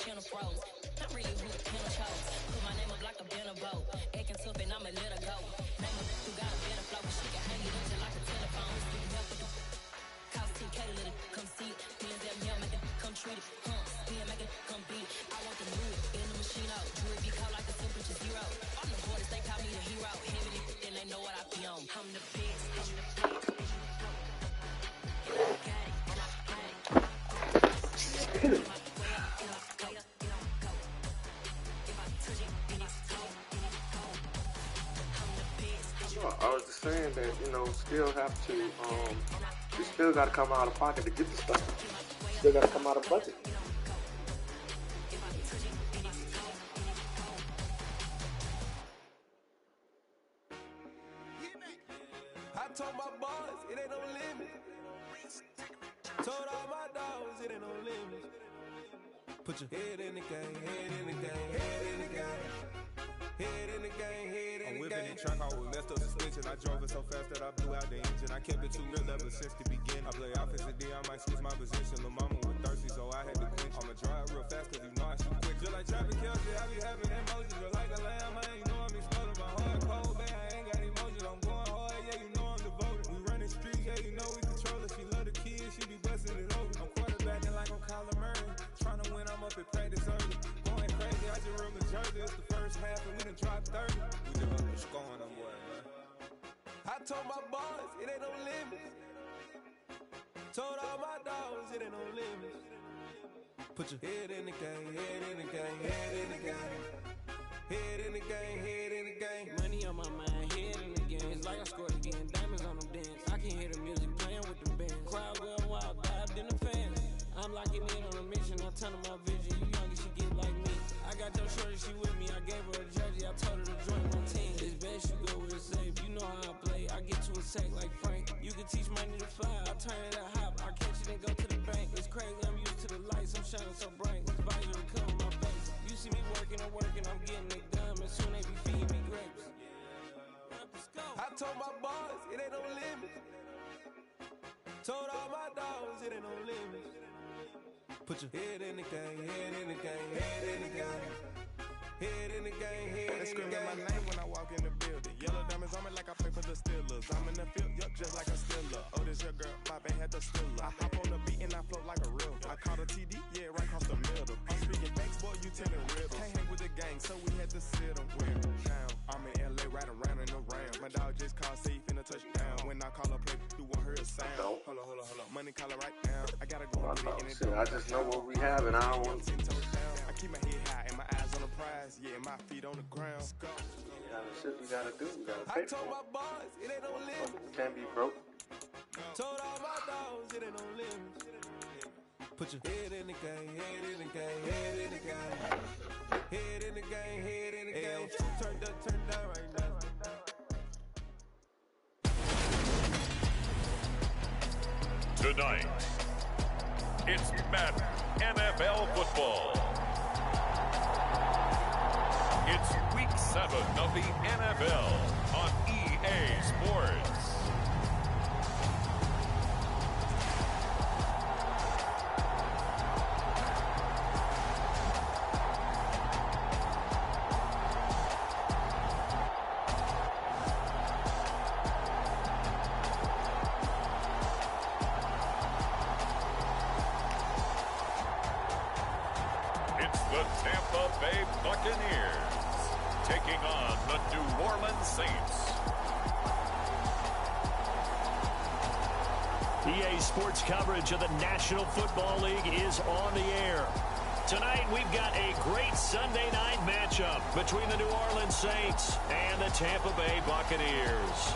channel froze. I'm really who the panel chose. Put my name up like a banner boat. Acting tough and I'ma let her go. Name her who got a better flow, but she can hang it up just like a telephone. Speaking help with the cost 10K to let it come see it. Millions that hell make it come treat it. Still make it come beat it. I want the new in the machine out. Jewelry be called like the temperature zero. I'm the hardest, they call me the hero. Heavy and they know what I be on. I'm the best, I'm the best. I was just saying that, still have to, you still got to come out of pocket to get the stuff. Still got to come out of budget. I told my boys, it ain't no limit. Told all my dogs, it ain't no limit. Put your head in the game, head in the game, head in the game. Head in the game, head in the game. I'm whipping the track, I was messed up suspension. I drove it so fast that I blew out the engine. I kept it too real ever since the beginning. I play offensive D, I might switch my position. Lil' mama was thirsty, so I had to quench. I'ma drive real fast, cause you know I shoot quick. Just like Travis Kelce, I be having emotions. Just like a lamb, man, you know I'm exploding. My heart cold, man, I ain't got emotions. I'm going hard, yeah, you know I'm devoted. We running streets, yeah, you know we control it. She love the kids, she be busting it over. I'm quarterbacking like I'm Kyler Murray. Trying to win, I'm up at practice early. Going crazy, I just run the jersey. It's the first half and we done dropped 30. We just up scoring them boy, man. I told my boys, it ain't no limits. Told all my dogs, it ain't no limits. Put your head in the game, head in the game, head in the game. Head in the game, head in the game. Money on my mind, head in the game. It's like I scored again, diamonds on them dance. I can hear the music playing with the band. Crowd going wild, dived in the fans. I'm locking in on a mission, I tell her my vision. You young and she get like me. I got your shorty, she with me. I gave her a jersey, I told her to join my team. It's best you go where it's safe. You know how I play. I get to a sack like Frank. You can teach money to fly. I turn it a hop. I catch it and go to the bank. It's crazy, I'm used to the lights. I'm shining so bright. This visor will cover my face. You see me working, I'm getting it done. And soon they be feeding me grapes. I told my boys, it ain't no limits. Told all my dogs, it ain't no limits. Put your head in the game, head in the game, head in the game. Head in the game, head in the game. They screaming my name when I walk in the building. Yellow diamonds on me like I play for the Steelers. I'm in the field, yup, just like a Steeler. Oh, this your girl, my band had the Steeler. I hop on the beat and I float like a real. I caught a TD, yeah, right across the middle. I'm speaking facts, boy, you telling riddles. Can't hang with the gang, so we had to sit them with down. I'm in LA, riding around in the round. My dog just called, say he finna touch down. When I call a play, you won't hear a sound. Hold on. Money caller right now. I gotta go and get it. I just know what we have and I don't want to. I keep my head high and my eyes on the prize. Yeah, my feet on the ground. Shit you gotta do, you gotta pay I told for my boys, it ain't no limits. it. Can't be broke. Told all my dogs, it ain't no limits. Put your head in the game, head in the game, head in the game. Head in the game, head in the game. Turn down right now. Tonight, it's Madden NFL football. It's week 7 of the NFL on EA Sports. It's the Tampa Bay Buccaneers taking on the New Orleans Saints. EA Sports coverage of the National Football League is on the air. Tonight, we've got a great Sunday night matchup between the New Orleans Saints and the Tampa Bay Buccaneers.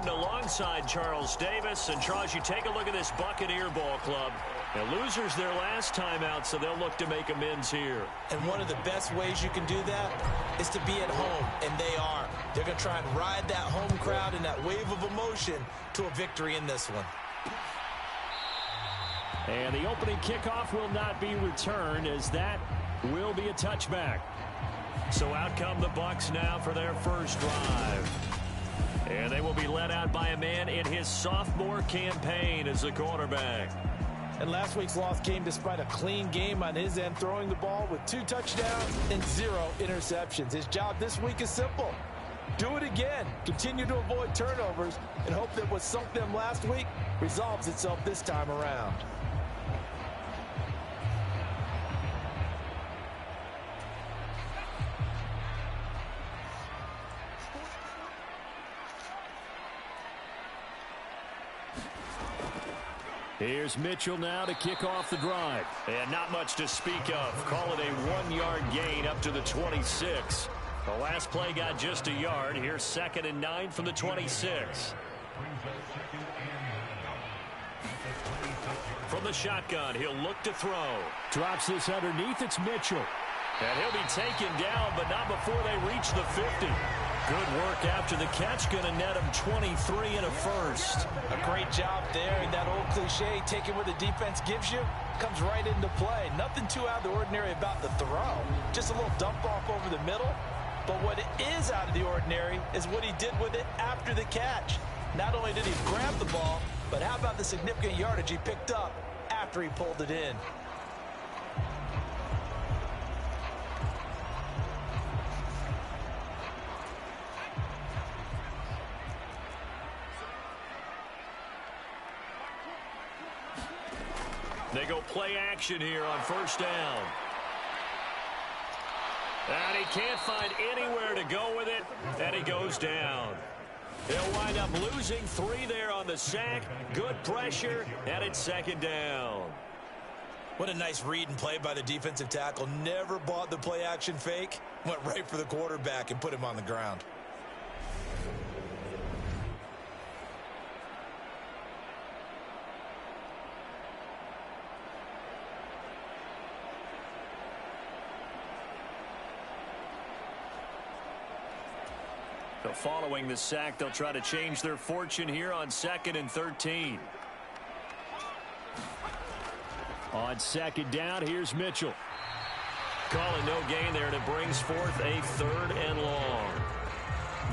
Alongside Charles Davis. And Charles, you take a look at this Buccaneer ball club. And losers their last time out, so they'll look to make amends here. And one of the best ways you can do that is to be at home, and they are. They're going to try and ride that home crowd and that wave of emotion to a victory in this one. And the opening kickoff will not be returned, as that will be a touchback. So out come the Bucs now for their first drive. And they will be led out by a man in his sophomore campaign as a quarterback. And last week's loss came despite a clean game on his end, throwing the ball with 2 touchdowns and 0 interceptions. His job this week is simple. Do it again. Continue to avoid turnovers and hope that what sunk them last week resolves itself this time around. Here's Mitchell now to kick off the drive. And not much to speak of. Call it a 1-yard gain up to the 26. The last play got just a yard. Here's 2nd and 9 from the 26. From the shotgun, he'll look to throw. Drops this underneath. It's Mitchell. And he'll be taken down, but not before they reach the 50. Good work after the catch. Going to net him 23 and a first. A great job there. And that old cliche, taking what the defense gives you, comes right into play. Nothing too out of the ordinary about the throw. Just a little dump off over the middle. But what is out of the ordinary is what he did with it after the catch. Not only did he grab the ball, but how about the significant yardage he picked up after he pulled it in? They go play action here on first down. And he can't find anywhere to go with it, and he goes down. They'll wind up losing 3 there on the sack. Good pressure, and it's 2nd down. What a nice read and play by the defensive tackle. Never bought the play action fake. Went right for the quarterback and put him on the ground. So following the sack, they'll try to change their fortune here on 2nd and 13. On 2nd down, here's Mitchell. Calling no gain there, and it brings forth a 3rd and long.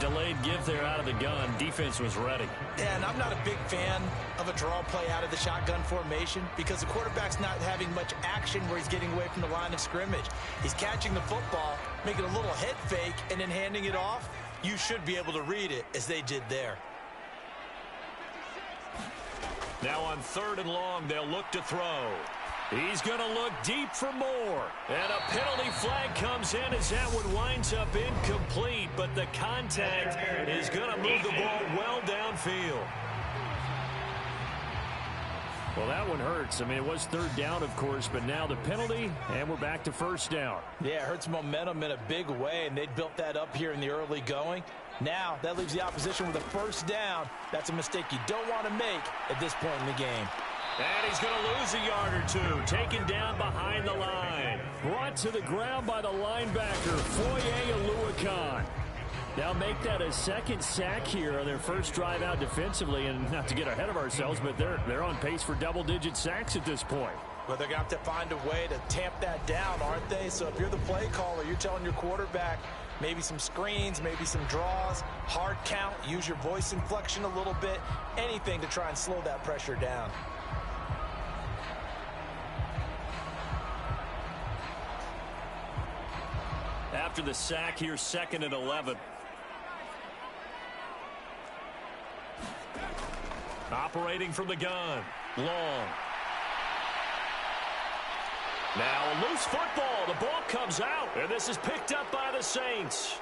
Delayed give there out of the gun. Defense was ready. Yeah, and I'm not a big fan of a draw play out of the shotgun formation because the quarterback's not having much action where he's getting away from the line of scrimmage. He's catching the football, making a little head fake, and then handing it off. You should be able to read it as they did there. Now on 3rd and long, they'll look to throw. He's going to look deep for more. And a penalty flag comes in as that one winds up incomplete. But the contact is going to move the ball well downfield. Well, that one hurts. I mean, it was 3rd down, of course, but now the penalty, and we're back to 1st down. Yeah, it hurts momentum in a big way, and they built that up here in the early going. Now, that leaves the opposition with a 1st down. That's a mistake you don't want to make at this point in the game. And he's going to lose a yard or 2. Taken down behind the line. Brought to the ground by the linebacker, Foye Aluakon. Now make that a 2nd sack here on their first drive out defensively. And not to get ahead of ourselves, but they're on pace for double-digit sacks at this point. Well, they're going to have to find a way to tamp that down, aren't they? So if you're the play caller, you're telling your quarterback maybe some screens, maybe some draws, hard count, use your voice inflection a little bit, anything to try and slow that pressure down. After the sack, here's 2nd and 11. Operating from the gun. Long. Now a loose football. The ball comes out. And this is picked up by the Saints.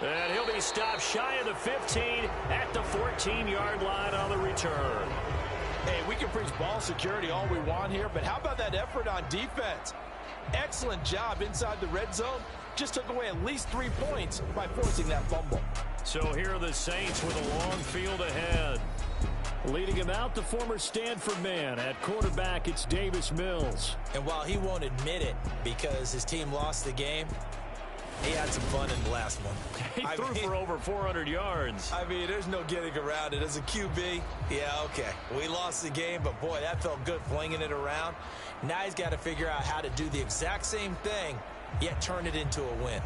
And he'll be stopped shy of the 15 at the 14-yard line on the return. Hey, we can preach ball security all we want here, but how about that effort on defense? Excellent job inside the red zone. Just took away at least 3 points by forcing that fumble. So here are the Saints with a long field ahead. Leading him out, the former Stanford man. At quarterback, it's Davis Mills. And while he won't admit it because his team lost the game, he had some fun in the last one. He threw for over 400 yards. I mean, there's no getting around it. As a QB, yeah, okay. We lost the game, but boy, that felt good flinging it around. Now he's got to figure out how to do the exact same thing, yet turn it into a win.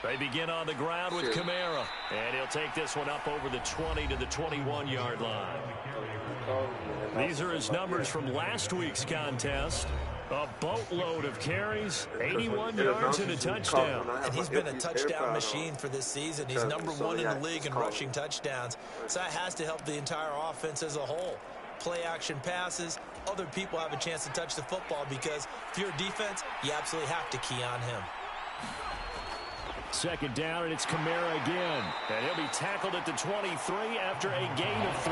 They begin on the ground with Kamara, and he'll take this one up over the 20 to the 21-yard line. These are his numbers from last week's contest. A boatload of carries, 81 yards and a touchdown. And he's been a touchdown machine for this season. He's #1 in the league in rushing touchdowns. So that has to help the entire offense as a whole. Play action passes, other people have a chance to touch the football because if you're a defense, you absolutely have to key on him. Second down, and it's Kamara again. And he'll be tackled at the 23 after a gain of 3.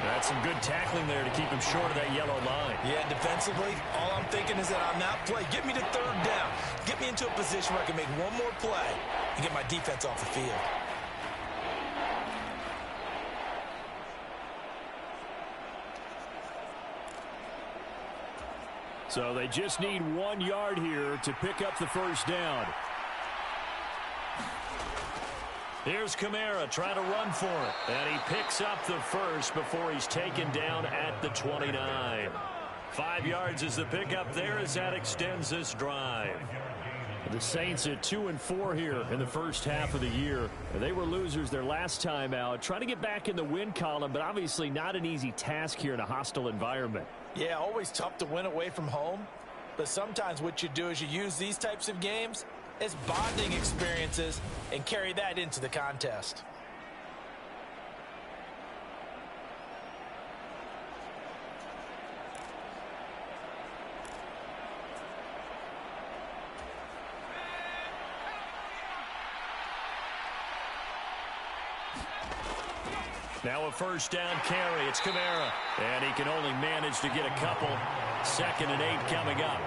That's some good tackling there to keep him short of that yellow line. Yeah, defensively, all I'm thinking is that on that play, get me to third down. Get me into a position where I can make one more play and get my defense off the field. So they just need 1 yard here to pick up the first down. Here's Kamara trying to run for it. And he picks up the first before he's taken down at the 29. 5 yards is the pickup there as that extends this drive. The Saints at 2-4 here in the first half of the year. They were losers their last time out. Trying to get back in the win column, but obviously not an easy task here in a hostile environment. Yeah, always tough to win away from home. But sometimes what you do is you use these types of games as bonding experiences and carry that into the contest. Now a first down carry. It's Kamara. And he can only manage to get a couple. 2nd and 8 coming up.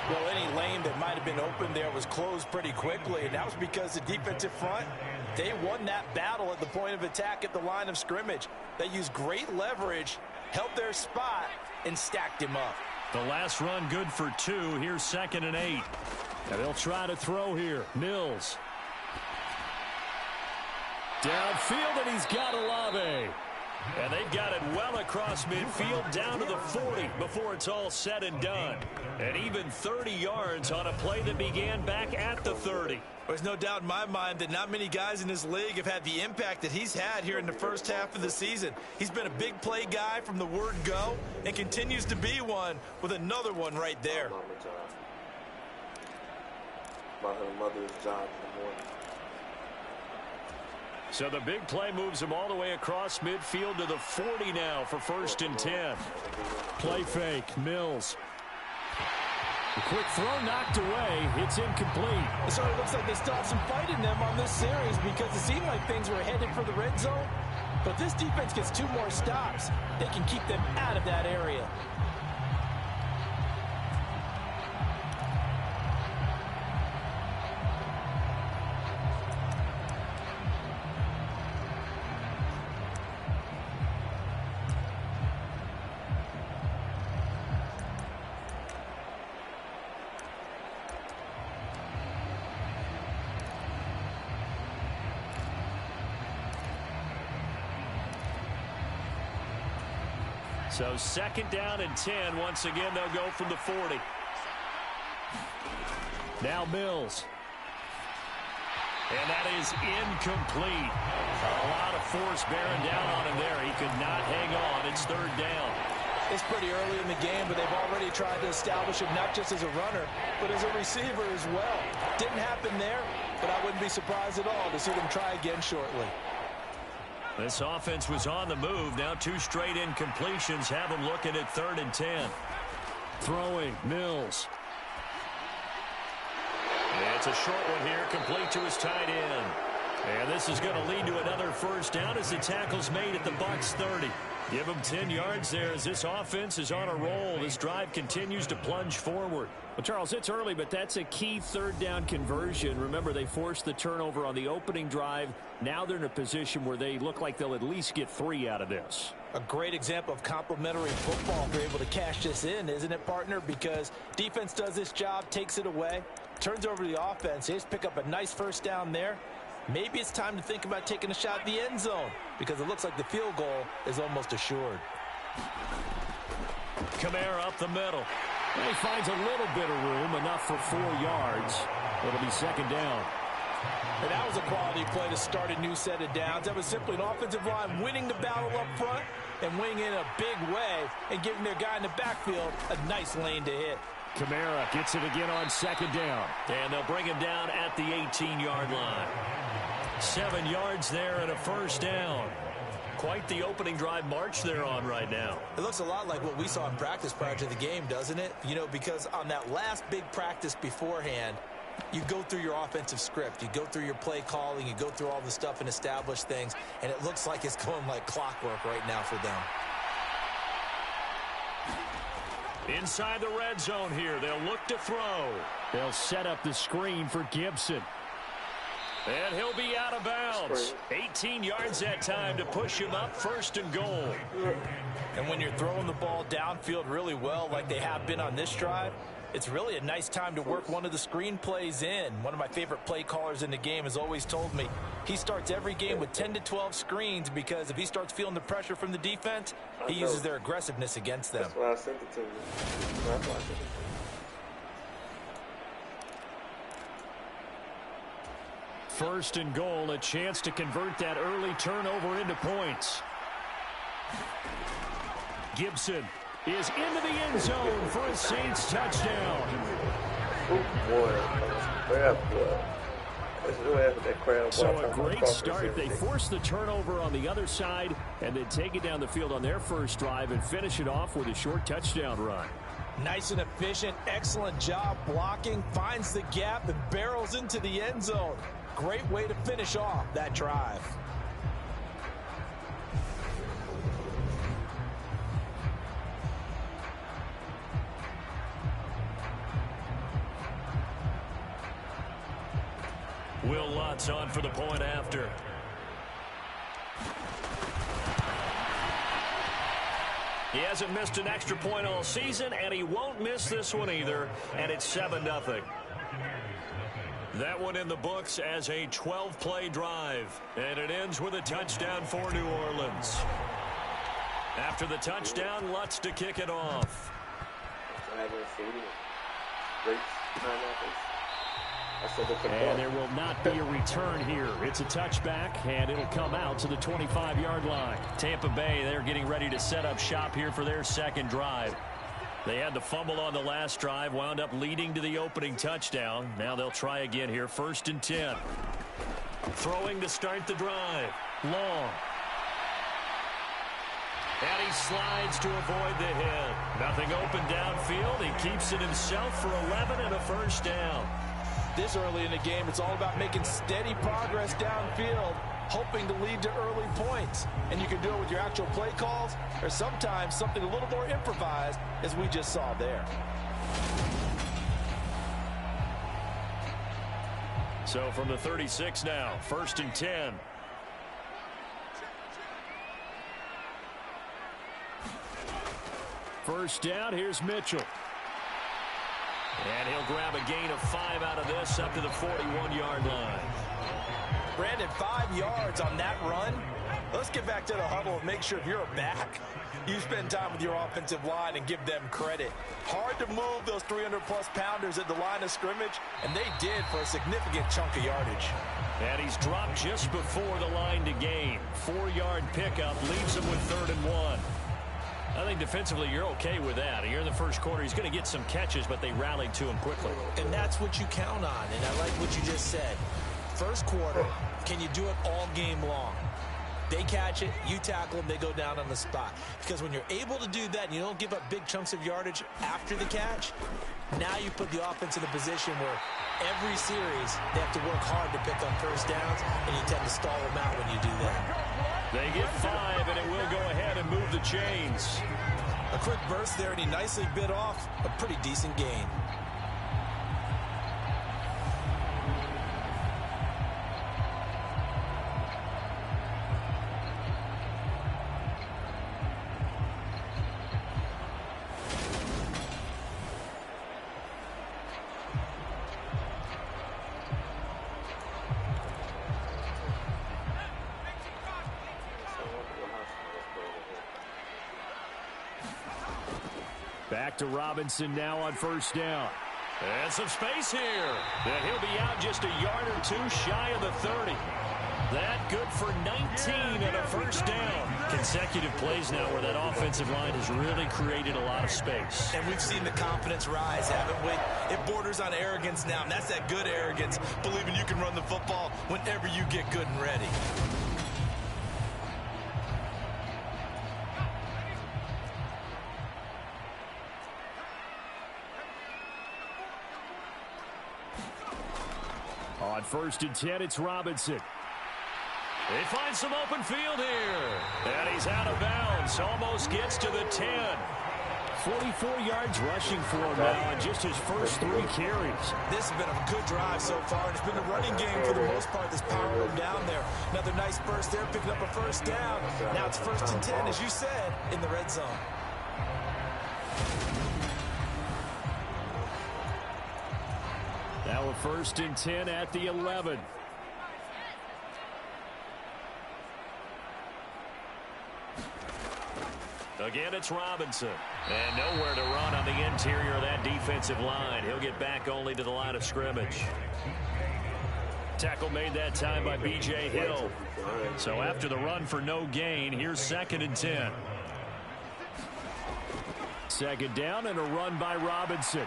Well, any lane that might have been open there was closed pretty quickly, and that was because the defensive front, they won that battle at the point of attack at the line of scrimmage. They used great leverage, held their spot, and stacked him up. The last run good for 2. Here's 2nd and 8. And they'll try to throw here. Mills. Downfield, and he's got Olave. And they've got it well across midfield down to the 40 before it's all said and done. And even 30 yards on a play that began back at the 30. There's no doubt in my mind that not many guys in this league have had the impact that he's had here in the first half of the season. He's been a big play guy from the word go and continues to be one with another one right there. About her mother's job in the morning. So the big play moves him all the way across midfield to the 40 now for 1st and 10. Play fake, Mills. The quick throw knocked away. It's incomplete. It sort of looks like they still have some fight in them on this series because it seemed like things were headed for the red zone. But this defense gets 2 more stops. They can keep them out of that area. So 2nd down and 10. Once again, they'll go from the 40. Now Mills. And that is incomplete. A lot of force bearing down on him there. He could not hang on. It's 3rd down. It's pretty early in the game, but they've already tried to establish him not just as a runner, but as a receiver as well. Didn't happen there, but I wouldn't be surprised at all to see them try again shortly. This offense was on the move. Now 2 straight incompletions have them looking at 3rd and 10. Throwing, Mills. It's a short one here, complete to his tight end. And this is going to lead to another first down as the tackle's made at the Bucs 30. Give them 10 yards there as this offense is on a roll. This drive continues to plunge forward. Well, Charles, it's early, but that's a key third down conversion. Remember, they forced the turnover on the opening drive. Now they're in a position where they look like they'll at least get 3 out of this. A great example of complementary football if they're able to cash this in, isn't it, partner? Because defense does this job, takes it away, turns over to the offense. They just pick up a nice first down there. Maybe it's time to think about taking a shot at the end zone because it looks like the field goal is almost assured. Kamara up the middle. And he finds a little bit of room, enough for 4 yards. It'll be second down. And that was a quality play to start a new set of downs. That was simply an offensive line winning the battle up front and winning in a big way and giving their guy in the backfield a nice lane to hit. Kamara gets it again on second down. And they'll bring him down at the 18-yard line. 7 yards there and a first down. Quite the opening drive march they're on right now. It looks a lot like what we saw in practice prior to the game, doesn't it? You know, because on that last big practice beforehand, you go through your offensive script. You go through your play calling. You go through all the stuff and establish things. And it looks like it's going like clockwork right now for them. Inside the red zone here. They'll look to throw. They'll set up the screen for Gibson. And he'll be out of bounds. 18 yards that time to push him up, first and goal. And when you're throwing the ball downfield really well like they have been on this drive, it's really a nice time to work one of the screen plays in. One of my favorite play callers in the game has always told me he starts every game with 10 to 12 screens because if he starts feeling the pressure from the defense, he uses their aggressiveness against them. That's why I sent it to you. That's why I sent it to you. First and goal, a chance to convert that early turnover into points. Gibson is into the end zone for a Saints touchdown. Oh, boy. Crab, boy. That crab, so a great start. They force the turnover on the other side and then take it down the field on their first drive and finish it off with a short touchdown run. Nice and efficient, excellent job blocking, finds the gap and barrels into the end zone. Great way to finish off that drive. Will Lutz on for the point after. He hasn't missed an extra point all season, and he won't miss this one either, and it's 7-0. That one in the books as a 12-play drive, and it ends with a touchdown for New Orleans. After the touchdown, Lutz to kick it off. And there will not be a return here. It's a touchback, and it'll come out to the 25-yard line. Tampa Bay, they're getting ready to set up shop here for their second drive. They had the fumble on the last drive, wound up leading to the opening touchdown. Now they'll try again here, 1st and 10. Throwing to start the drive. Long. And he slides to avoid the hit. Nothing open downfield. He keeps it himself for 11 and a first down. This early in the game, it's all about making steady progress downfield, hoping to lead to early points. And you can do it with your actual play calls or sometimes something a little more improvised, as we just saw there. So from the 36 now, 1st and 10. First down, here's Mitchell. And he'll grab a gain of 5 out of this up to the 41-yard line. Brandon, 5 yards on that run. Let's get back to the huddle and make sure if you're a back, you spend time with your offensive line and give them credit. Hard to move those 300-plus pounders at the line of scrimmage, and they did for a significant chunk of yardage. And he's dropped just before the line to gain. 4-yard pickup leaves him with 3rd and 1. I think defensively you're okay with that. Here in the first quarter, he's going to get some catches, but they rallied to him quickly. And that's what you count on, and I like what you just said. First quarter, can you do it all game long? They catch it, you tackle them, they go down on the spot. Because when you're able to do that and you don't give up big chunks of yardage after the catch, now you put the offense in a position where every series they have to work hard to pick up first downs, and you tend to stall them out when you do that. They get 5, and it will go ahead and move the chains. A quick burst there, and he nicely bit off a pretty decent gain. Back to Robinson now on first down. And some space here. And he'll be out just a yard or two shy of the 30. That good for 19 and a first down. Consecutive plays now where that offensive line has really created a lot of space. And we've seen the confidence rise, haven't we? It borders on arrogance now, and that's that good arrogance, believing you can run the football whenever you get good and ready. On first and 10, it's Robinson. They find some open field here. And he's out of bounds. Almost gets to the 10. 44 yards rushing for him now on just his first 3 carries. This has been a good drive so far. It's been a running game for the most part that's powering him down there. Another nice burst there, picking up a first down. Now it's first and 10, as you said, in the red zone. Now a first and 10 at the 11. Again, it's Robinson. And nowhere to run on the interior of that defensive line. He'll get back only to the line of scrimmage. Tackle made that time by B.J. Hill. So after the run for no gain, here's second and 10. Second down and a run by Robinson.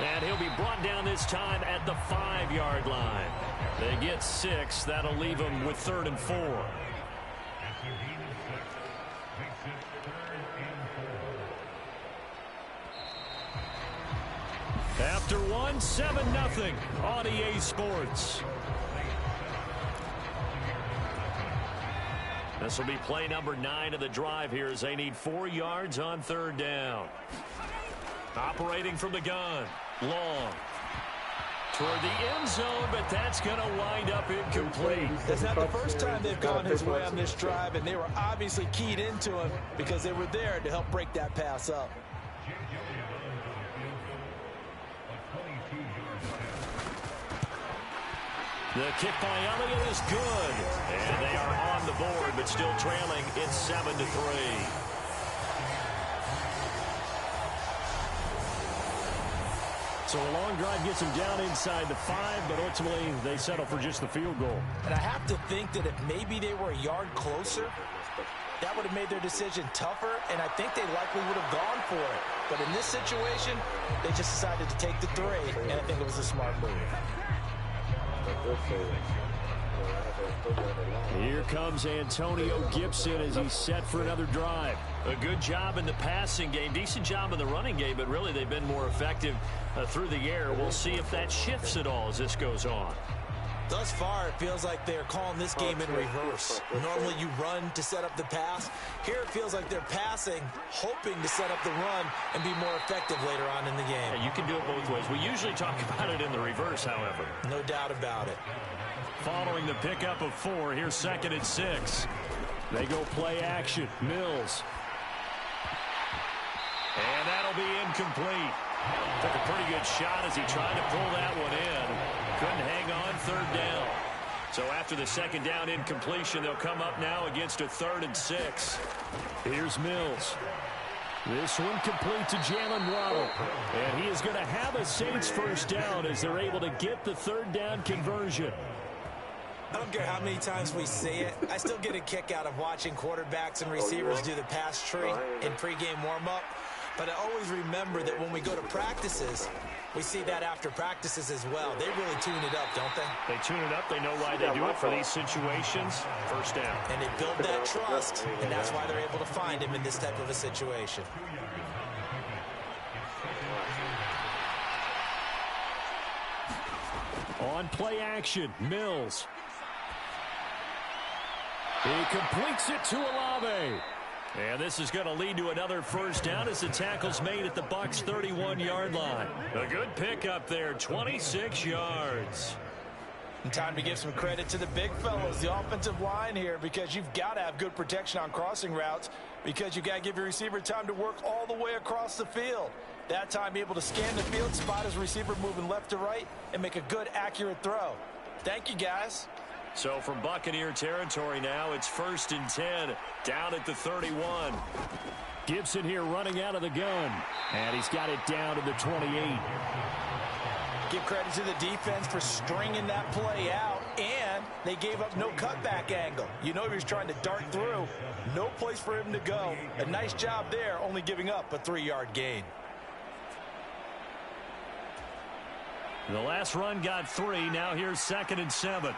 And he'll be brought down this time at the 5-yard line. They get 6. That'll leave them with 3rd and 4. After 1, 7-0 on EA Sports. This will be play number 9 of the drive here as they need 4 yards on 3rd down. Operating from the gun. Long. Toward the end zone, but that's going to wind up incomplete. That's not the first time they've gone his way on this drive, and they were obviously keyed into him because they were there to help break that pass up. The kick by Elliott is good. And they are on the board, but still trailing. It's 7-3. So a long drive gets them down inside the 5, but ultimately they settle for just the field goal. And I have to think that if maybe they were a yard closer, that would have made their decision tougher, and I think they likely would have gone for it. But in this situation, they just decided to take the 3, and I think it was a smart move. Here comes Antonio Gibson as he's set for another drive. A good job in the passing game, decent job in the running game, but really they've been more effective through the air. We'll see if that shifts at all as this goes on. Thus far, it feels like they're calling this game in reverse. Normally you run to set up the pass. Here it feels like they're passing, hoping to set up the run and be more effective later on in the game. Yeah, you can do it both ways. We usually talk about it in the reverse, however. No doubt about it. Following the pickup of 4, here's 2nd and 6. They go play action. Mills. And that'll be incomplete. Took a pretty good shot as he tried to pull that one in. Couldn't hang on 3rd down. So after the 2nd down incompletion, they'll come up now against a 3rd and 6. Here's Mills. This one complete to Jalen Waddle. And he is going to have a Saints first down as they're able to get the 3rd down conversion. I don't care how many times we see it. I still get a kick out of watching quarterbacks and receivers do the pass tree in pregame warm-up. But I always remember that when we go to practices, we see that after practices as well. They really tune it up, don't they? They tune it up. They know why they do it for these situations. First down. And they build that trust, and that's why they're able to find him in this type of a situation. On play action, Mills. He completes it to Olave. And this is going to lead to another first down as the tackle's made at the Bucs' 31-yard line. A good pickup there, 26 yards. And time to give some credit to the big fellows, the offensive line here, because you've got to have good protection on crossing routes, because you've got to give your receiver time to work all the way across the field. That time, be able to scan the field, spot his receiver moving left to right, and make a good, accurate throw. Thank you, guys. So from Buccaneer territory now, it's 1st and 10, down at the 31. Gibson here running out of the gun, and he's got it down to the 28. Give credit to the defense for stringing that play out, and they gave up no cutback angle. You know he was trying to dart through. No place for him to go. A nice job there, only giving up a 3-yard gain. The last run got 3. Now here's 2nd and 7.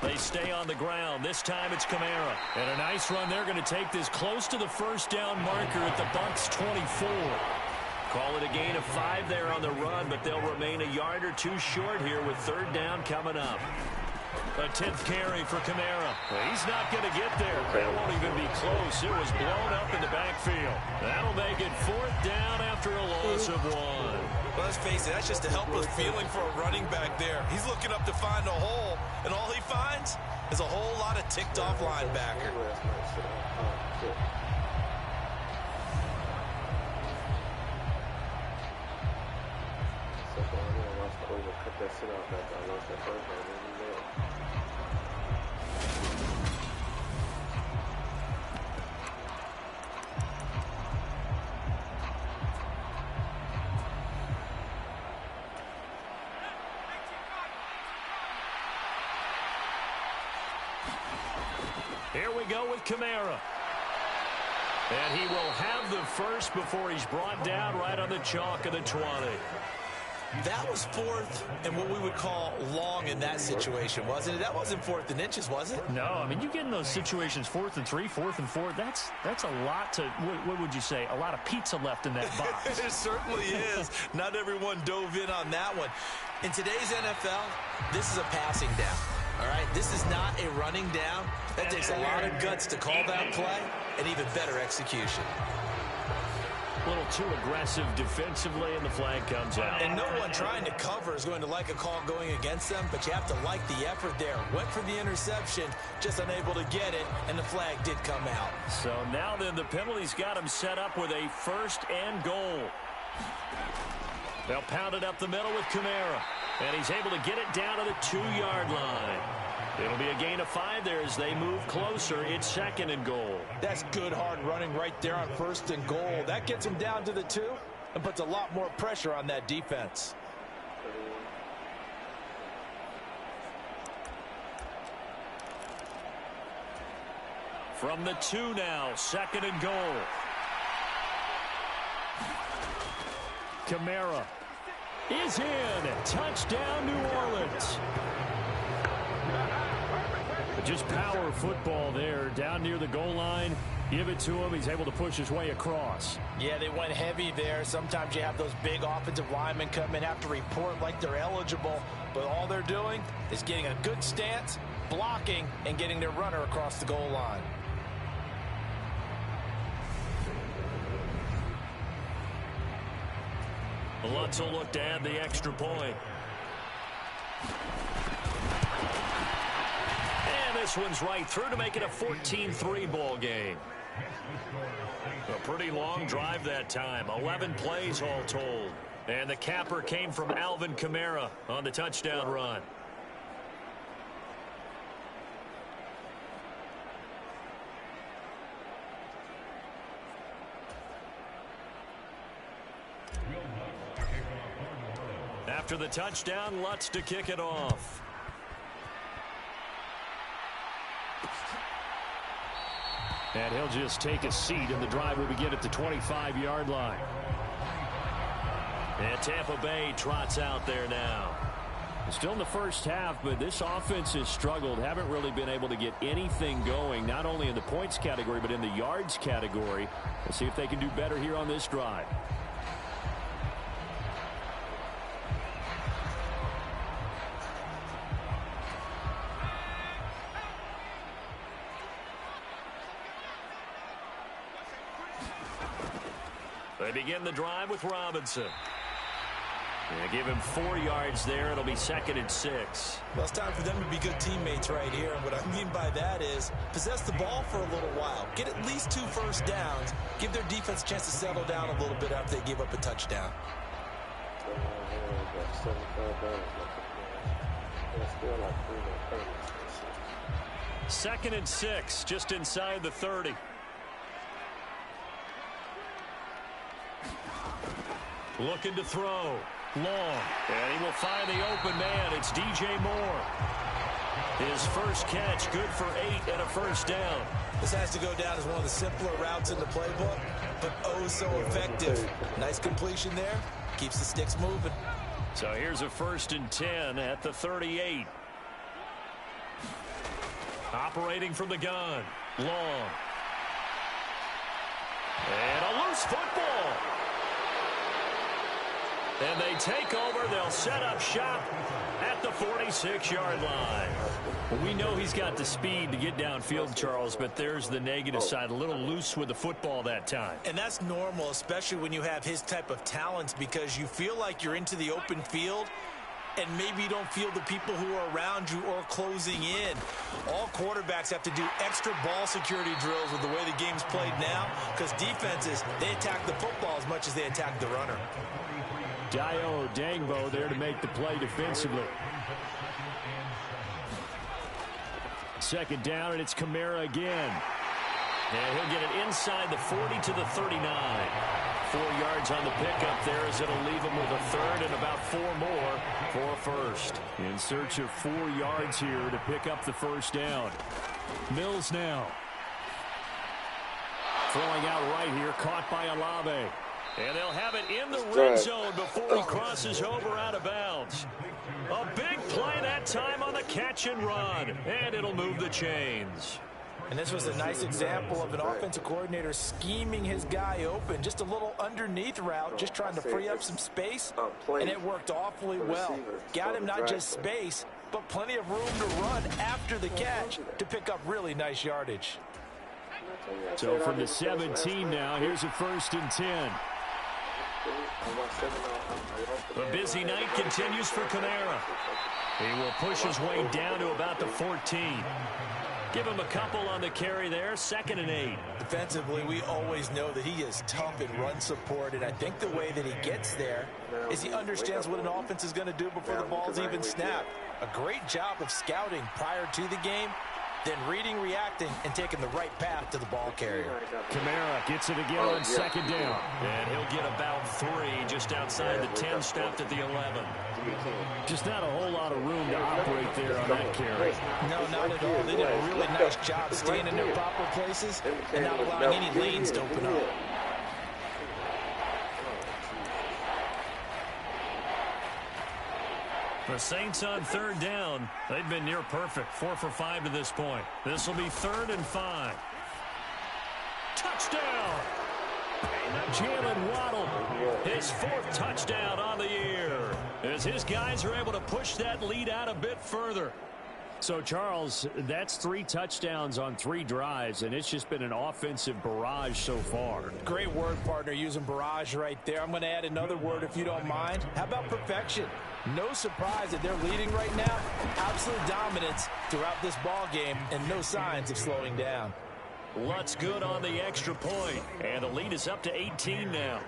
They stay on the ground. This time it's Kamara. And a nice run. They're going to take this close to the first down marker at the Bucs' 24. Call it a gain of 5 there on the run, but they'll remain a yard or 2 short here with 3rd down coming up. A 10th carry for Kamara. He's not going to get there. That won't even be close. It was blown up in the backfield. That'll make it 4th down after a loss of 1. Well, let's face it, that's just a helpless feeling for a running back there. He's looking up to find a hole, and all he finds is a whole lot of ticked-off linebacker. Here we go with Kamara. And he will have the first before he's brought down right on the chalk of the 20. That was 4th and what we would call long in that situation, wasn't it? That wasn't 4th and inches, was it? No, I mean, you get in those situations 4th and 3, 4th and 4. That's a lot to, what would you say, a lot of pizza left in that box. It certainly is. Not everyone dove in on that one. In today's NFL, this is a passing down. All right, this is not a running down. That takes a lot of guts to call that play and even better execution. A little too aggressive defensively, and the flag comes out. And no one trying to cover is going to like a call going against them, but you have to like the effort there. Went for the interception, just unable to get it, and the flag did come out. So now then, the penalty's got him set up with a 1st and goal. They'll pound it up the middle with Kamara. And he's able to get it down to the 2-yard line. It'll be a gain of 5 there as they move closer. It's 2nd and goal. That's good hard running right there on 1st and goal. That gets him down to the 2 and puts a lot more pressure on that defense. From the 2 now, 2nd and goal. Kamara is in. Touchdown, New Orleans. Just power football there down near the goal line. Give it to him. He's able to push his way across. Yeah, they went heavy there. Sometimes you have those big offensive linemen come in, have to report like they're eligible. But all they're doing is getting a good stance, blocking, and getting their runner across the goal line. Lutz will look to add the extra point. And this one's right through to make it a 14-3 ball game. A pretty long drive that time. 11 plays all told. And the capper came from Alvin Kamara on the touchdown run. After the touchdown, Lutz to kick it off. And he'll just take a seat, and the drive will begin at the 25-yard line. And Tampa Bay trots out there now. Still in the first half, but this offense has struggled. Haven't really been able to get anything going, not only in the points category, but in the yards category. We'll see if they can do better here on this drive. They begin the drive with Robinson. Yeah, give him 4 yards there. It'll be 2nd and 6. Well, it's time for them to be good teammates right here. And what I mean by that is possess the ball for a little while. Get at least 2 first downs. Give their defense a chance to settle down a little bit after they give up a touchdown. 2nd and 6, just inside the 30. Looking to throw. Long. And he will find the open man. It's DJ Moore. His first catch, good for 8 and a first down. This has to go down as one of the simpler routes in the playbook, but oh so effective. Nice completion there. Keeps the sticks moving. So here's a 1st and 10 at the 38. Operating from the gun. Long. And a loose football. And they take over. They'll set up shop at the 46-yard line. Well, we know he's got the speed to get downfield, Charles, but there's the negative side. A little loose with the football that time. And that's normal, especially when you have his type of talents, because you feel like you're into the open field and maybe you don't feel the people who are around you or closing in. All quarterbacks have to do extra ball security drills with the way the game's played now, because defenses, they attack the football as much as they attack the runner. Dio Dangbo there to make the play defensively. 2nd down, and it's Kamara again. And he'll get it inside the 40 to the 39. 4 yards on the pickup there as it'll leave him with a 3rd and about 4 more for a first. In search of 4 yards here to pick up the first down. Mills now. Throwing out right here, caught by Olave. And they'll have it in the red zone before he crosses over out of bounds. A big play that time on the catch and run. And it'll move the chains. And this was a nice example of an offensive coordinator scheming his guy open. Just a little underneath route, just trying to free up some space. And it worked awfully well. Got him not just space, but plenty of room to run after the catch to pick up really nice yardage. So from the 17 now, here's a 1st and 10. The busy night continues for Kamara. He will push his way down to about the 14. Give him a couple on the carry there. 2nd and 8. Defensively, we always know that he is tough in run support, and I think the way that he gets there is he understands what an offense is going to do before the ball's even snapped. A great job of scouting prior to the game, then reading, reacting, and taking the right path to the ball carrier. Kamara gets it again on 2nd down. And he'll get about 3 just outside the 10, stopped at the 11. Just not a whole lot of room to operate there on that carry. No, not at all. They did a really nice job staying in their proper places and not allowing any lanes to open up. The Saints on 3rd down. They've been near perfect. 4 for 5 to this point. This will be 3rd and 5. Touchdown! Jalen Waddle, his 4th touchdown on the year, as his guys are able to push that lead out a bit further. So, Charles, that's 3 touchdowns on 3 drives, and it's just been an offensive barrage so far. Great word, partner, using barrage right there. I'm going to add another word if you don't mind. How about perfection? No surprise that they're leading right now. Absolute dominance throughout this ball game, and no signs of slowing down. Lutz good on the extra point, and the lead is up to 18 now.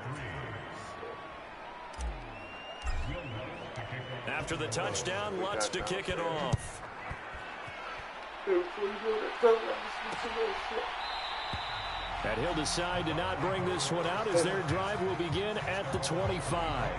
After the touchdown, Lutz to kick it off. And he'll decide to not bring this one out as their drive will begin at the 25.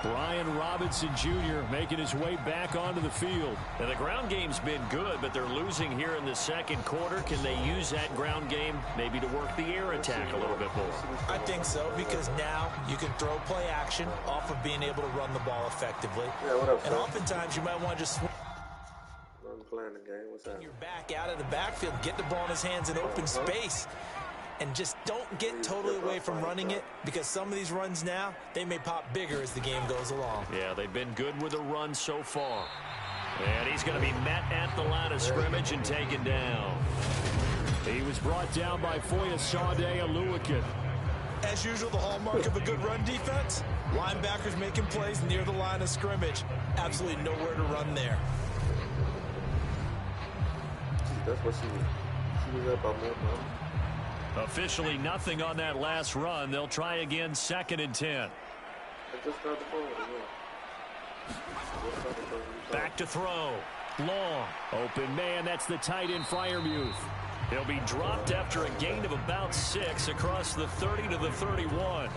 Brian Robinson Jr. making his way back onto the field. And the ground game's been good, but they're losing here in the 2nd quarter. Can they use that ground game maybe to work the air attack a little bit more? I think so, because now you can throw play action off of being able to run the ball effectively. And oftentimes you might want to just swing your back out of the backfield, get the ball in his hands in open space. And just don't get totally away from running it, because some of these runs now, they may pop bigger as the game goes along. Yeah, they've been good with the run so far. And he's going to be met at the line of scrimmage and taken down. He was brought down by Foyesade Oluwakin. As usual, the hallmark of a good run defense, linebackers making plays near the line of scrimmage. Absolutely nowhere to run there. That's what she was up on that one. Officially nothing on that last run. They'll try again, 2nd and 10. Back to throw. Long. Open man. That's the tight end, Freiermuth. He'll be dropped after a gain of about 6 across the 30 to the 31.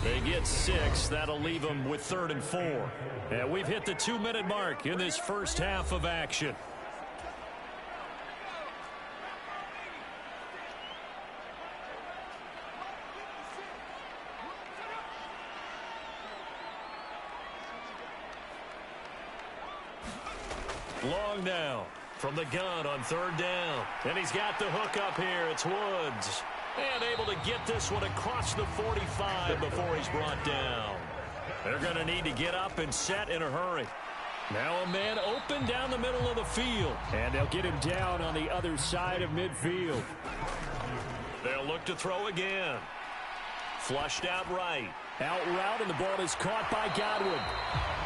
They get 6. That'll leave them with 3rd and 4. And we've hit the 2-minute mark in this first half of action. Long now from the gun on 3rd down. And he's got the hook up here. It's Woods. And able to get this one across the 45 before he's brought down. They're going to need to get up and set in a hurry. Now a man open down the middle of the field. And they'll get him down on the other side of midfield. They'll look to throw again. Flushed out right. Out route, and the ball is caught by Godwin.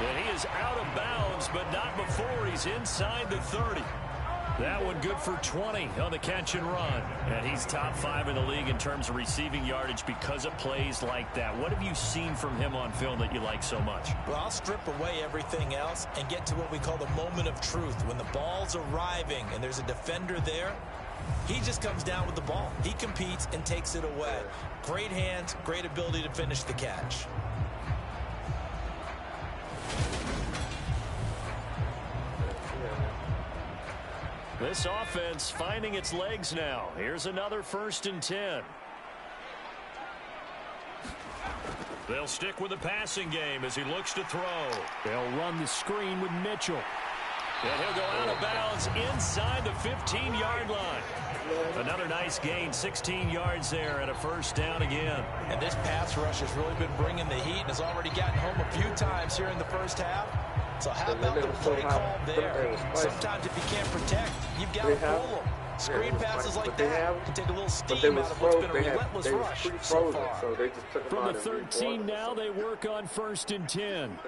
And he is out of bounds, but not before he's inside the 30. That one good for 20 on the catch and run. And he's top 5 in the league in terms of receiving yardage because of plays like that. What have you seen from him on film that you like so much? Well, I'll strip away everything else and get to what we call the moment of truth. When the ball's arriving and there's a defender there, he just comes down with the ball. He competes and takes it away. Great hands, great ability to finish the catch. This offense finding its legs now. Here's another 1st and 10. They'll stick with the passing game as he looks to throw. They'll run the screen with Mitchell. And he'll go out of bounds inside the 15-yard line. Another nice gain, 16 yards there and a 1st down again. And this pass rush has really been bringing the heat and has already gotten home a few times here in the first half. So how about the play call there? Sometimes if you can't protect, you've got to pull them. Screen passes like that can take a little steam out of what's been a relentless rush so far. From the 13 now, they work on 1st and 10.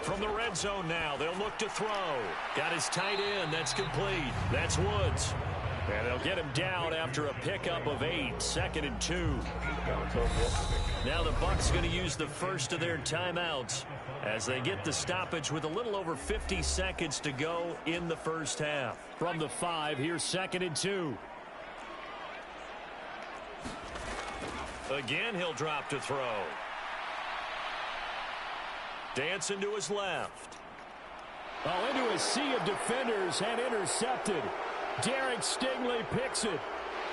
From the red zone now, they'll look to throw. Got his tight end. That's complete. That's Woods. And they'll get him down after a pickup of 8. 2nd and 2. Now the Bucs going to use the first of their timeouts as they get the stoppage with a little over 50 seconds to go in the first half. From the 5, here's 2nd and 2. Again, he'll drop to throw. Dancing to his left. Oh, into a sea of defenders and intercepted. Derek Stingley picks it.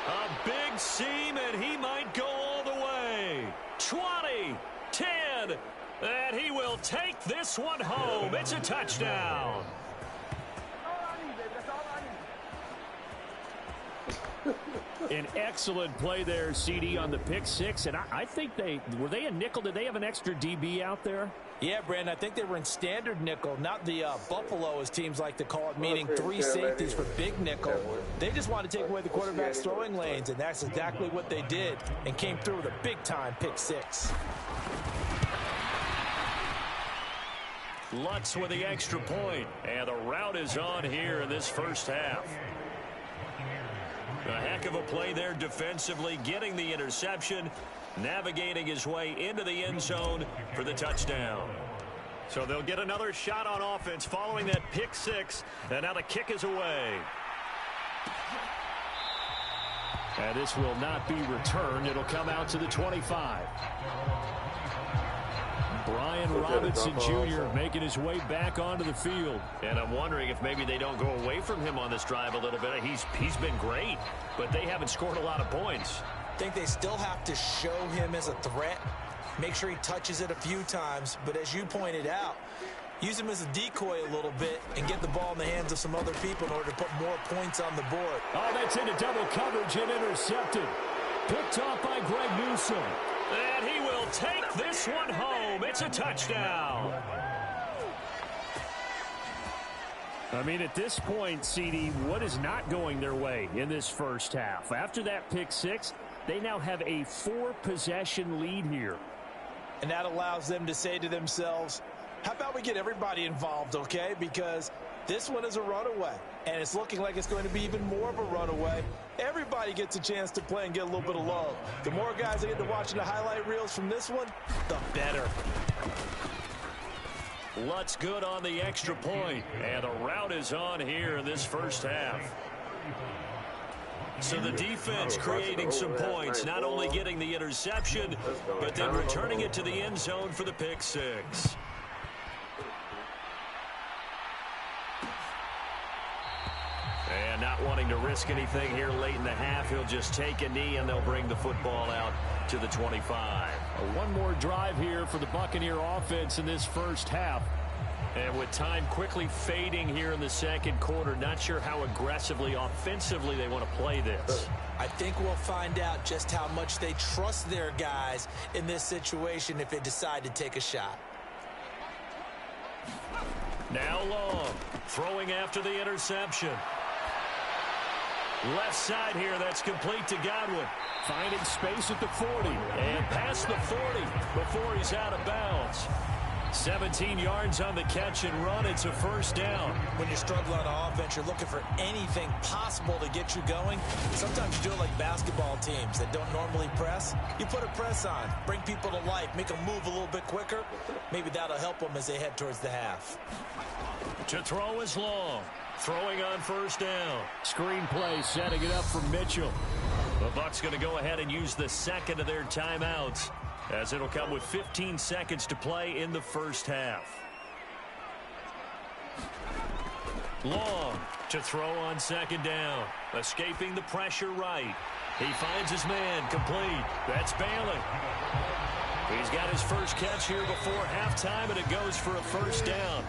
A big seam, and he might go all the way. 20, 10, and he will take this one home. It's a touchdown. An excellent play there, CD, on the pick 6. And I think were they a nickel? Did they have an extra DB out there? Yeah, Brandon, I think they were in standard nickel, not the Buffalo, as teams like to call it, meaning 3 safeties for big nickel. They just wanted to take away the quarterback's throwing lanes, and that's exactly what they did and came through with a big-time pick 6. Lutz with the extra point, and the route is on here in this first half. A heck of a play there defensively, getting the interception, navigating his way into the end zone for the touchdown. So they'll get another shot on offense following that pick 6, and now the kick is away. And this will not be returned. It'll come out to the 25. Brian Robinson Jr. making his way back onto the field. And I'm wondering if maybe they don't go away from him on this drive a little bit. He's been great, but they haven't scored a lot of points. I think they still have to show him as a threat, make sure he touches it a few times, but as you pointed out, use him as a decoy a little bit and get the ball in the hands of some other people in order to put more points on the board. Oh, that's into double coverage and intercepted. Picked off by Greg Newsome. And he will take this one home. It's a touchdown. I mean, at this point, CD, what is not going their way in this first half? After that pick 6, They now have a 4-possession lead here. And that allows them to say to themselves, how about we get everybody involved, okay? Because this one is a runaway, and it's looking like it's going to be even more of a runaway. Everybody gets a chance to play and get a little bit of love. The more guys that get to watching the highlight reels from this one, the better. Lutz good on the extra point, and the rout is on here in this first half. So the defense creating some points, not only getting the interception, but then returning it to the end zone for the pick six. And not wanting to risk anything here late in the half, he'll just take a knee and they'll bring the football out to the 25. One more drive here for the Buccaneer offense in this first half. And with time quickly fading here in the second quarter, not sure how aggressively, offensively they want to play this. I think we'll find out just how much they trust their guys in this situation if they decide to take a shot. Now Long, throwing after the interception. Left side here, that's complete to Godwin. Finding space at the 40. And past the 40 before he's out of bounds. 17 yards on the catch and run. It's a first down. When you're struggling on offense, you're looking for anything possible to get you going. Sometimes you do it like basketball teams that don't normally press. You put a press on, bring people to life, make them move a little bit quicker. Maybe that'll help them as they head towards the half. To throw is Long. Throwing on first down. Screen play setting it up for Mitchell. The Bucs going to go ahead and use the second of their timeouts, as it'll come with 15 seconds to play in the first half. Long to throw on second down. Escaping the pressure right. He finds his man complete. That's Bailey. He's got his first catch here before halftime, and it goes for a first down.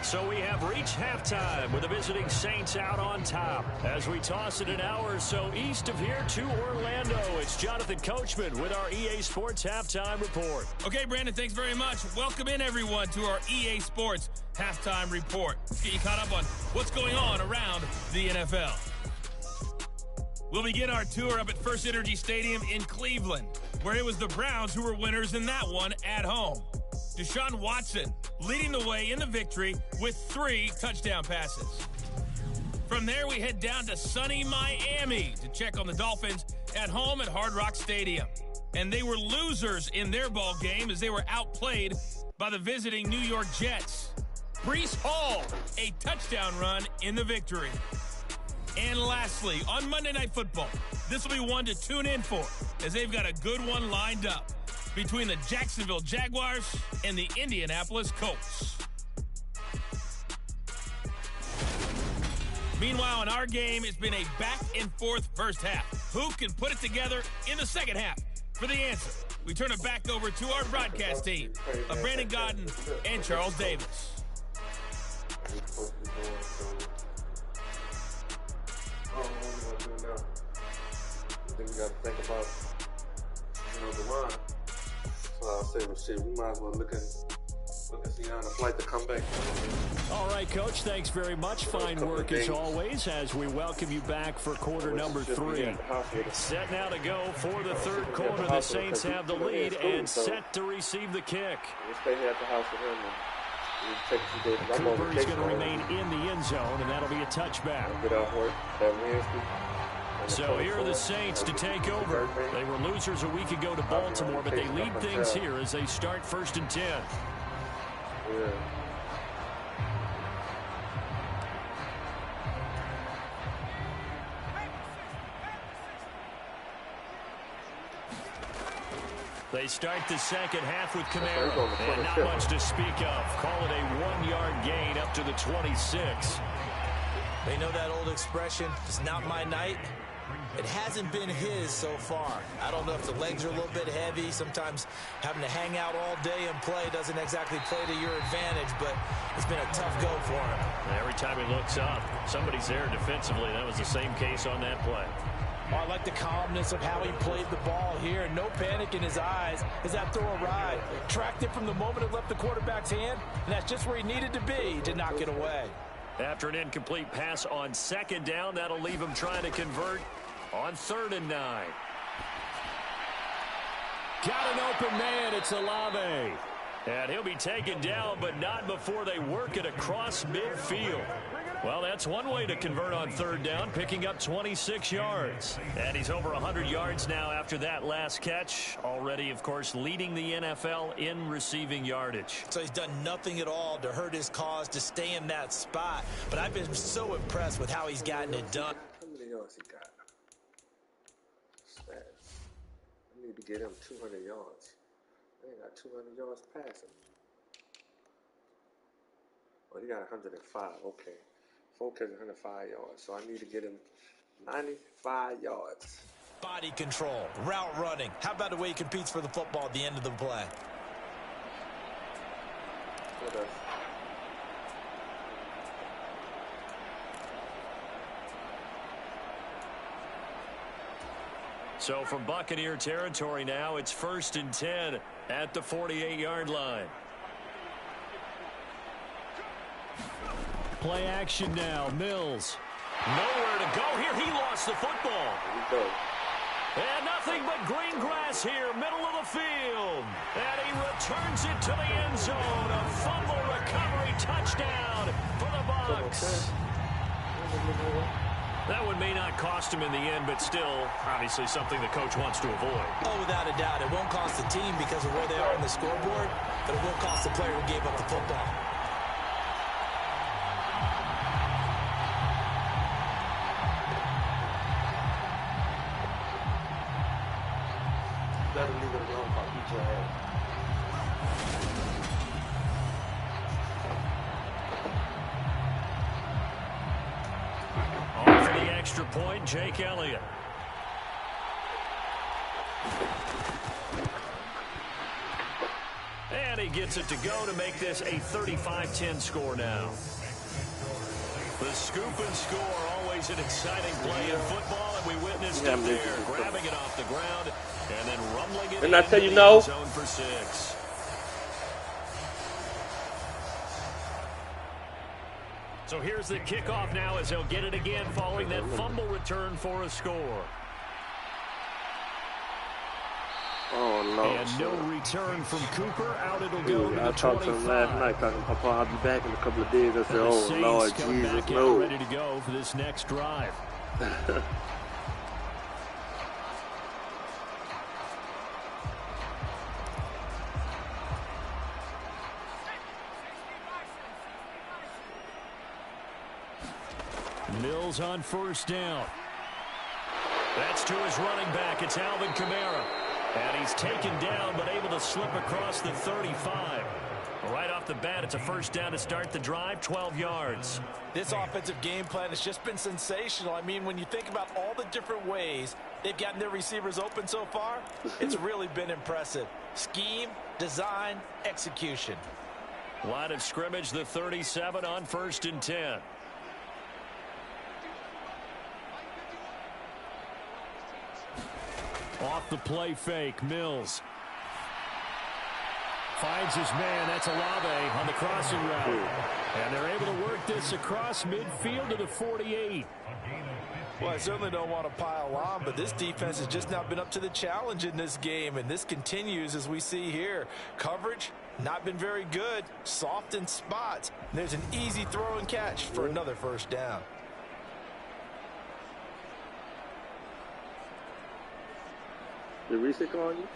So we have reached halftime with the visiting Saints out on top. As we toss it an hour or so east of here to Orlando, it's Jonathan Coachman with our EA Sports Halftime Report. Okay, Brandon, thanks very much. Welcome in, everyone, to our EA Sports Halftime Report. Let's get you caught up on what's going on around the NFL. We'll begin our tour up at First Energy Stadium in Cleveland, where it was the Browns who were winners in that one at home. Deshaun Watson leading the way in the victory with 3 touchdown passes. From there, we head down to sunny Miami to check on the Dolphins at home at Hard Rock Stadium. And they were losers in their ball game as they were outplayed by the visiting New York Jets. Breece Hall, a touchdown run in the victory. And lastly, on Monday Night Football, this will be one to tune in for, as they've got a good one lined up between the Jacksonville Jaguars and the Indianapolis Colts. Meanwhile, in our game, it's been a back-and-forth first half. Who can put it together in the second half? For the answer, we turn it back over to our broadcast team of Brandon Godden and Charles Davis. I think we got to think about, the line. So I'll say, well, shit, we might as well look and see on the flight to come back. All right, Coach, thanks very much. Fine work as always as we welcome you back for quarter number 3. Set now to go for the third quarter. The Saints have the lead and set to receive the kick. We'll stay here at the house with him. Cooper is going to remain in the end zone, and that'll be a touchback. Get out work that Wednesday. So here are the Saints to take over. They were losers a week ago to Baltimore, but they lead things here as they start 1st and 10. Yeah. They start the second half with Kamara, and not much to speak of. Call it a 1-yard gain up to the 26. They know that old expression, it's not my night. It hasn't been his so far. I don't know if the legs are a little bit heavy. Sometimes having to hang out all day and play doesn't exactly play to your advantage, but it's been a tough go for him. Every time he looks up, somebody's there defensively. That was the same case on that play. Oh, I like the calmness of how he played the ball here. No panic in his eyes as that throw arrived. Tracked it from the moment it left the quarterback's hand, and that's just where he needed to be to knock it away. After an incomplete pass on second down, that'll leave him trying to convert on 3rd and 9. Got an open man. It's Olave. And he'll be taken down, but not before they work it across midfield. Well, that's one way to convert on third down, picking up 26 yards. And he's over 100 yards now after that last catch. Already, of course, leading the NFL in receiving yardage. So he's done nothing at all to hurt his cause, to stay in that spot. But I've been so impressed with how he's gotten it done. How many yards he got? Stats. I need to get him 200 yards. They ain't got 200 yards passing. Oh, he got 105. Okay. 4 catches, 105 yards. So I need to get him 95 yards. Body control, route running. How about the way he competes for the football at the end of the play? What else? So from Buccaneer territory now, it's 1st and 10 at the 48-yard line. Play action now. Mills. Nowhere to go here. He lost the football. There we go. And nothing but green grass here, middle of the field. And he returns it to the end zone. A fumble recovery touchdown for the Bucs. That one may not cost him in the end, but still, obviously something the coach wants to avoid. Oh, without a doubt. It won't cost the team because of where they are on the scoreboard, but it will cost the player who gave up the football. Better leave it alone if I beat your head. On for the extra point, Jake Elliott. And he gets it to go to make this a 35-10 score now. The scoop and score, always an exciting play in football, and we witnessed it there, grabbing it off the ground and then rumbling it into the end zone for 6. So here's the kickoff now as they'll get it again following that fumble return for a score. Oh, no. And no return from Cooper. Out it'll go to the 25. I talked to him last night, talking, Papa, I'll be back in a couple of days. I said, oh, Lord Jesus, no. Ready to go for this next drive. Mills on 1st down. That's to his running back. It's Alvin Kamara. And he's taken down, but able to slip across the 35. Right off the bat, it's a 1st down to start the drive, 12 yards. This offensive game plan has just been sensational. I mean, when you think about all the different ways they've gotten their receivers open so far, it's really been impressive. Scheme, design, execution. Line of scrimmage, the 37 on 1st and 10. Off the play fake, Mills. Finds his man, that's Olave on the crossing route. And they're able to work this across midfield to the 48. Well, I certainly don't want to pile on, but this defense has just not been up to the challenge in this game, and this continues as we see here. Coverage, not been very good, soft in spots. There's an easy throw and catch for another 1st down. Did Reese call you?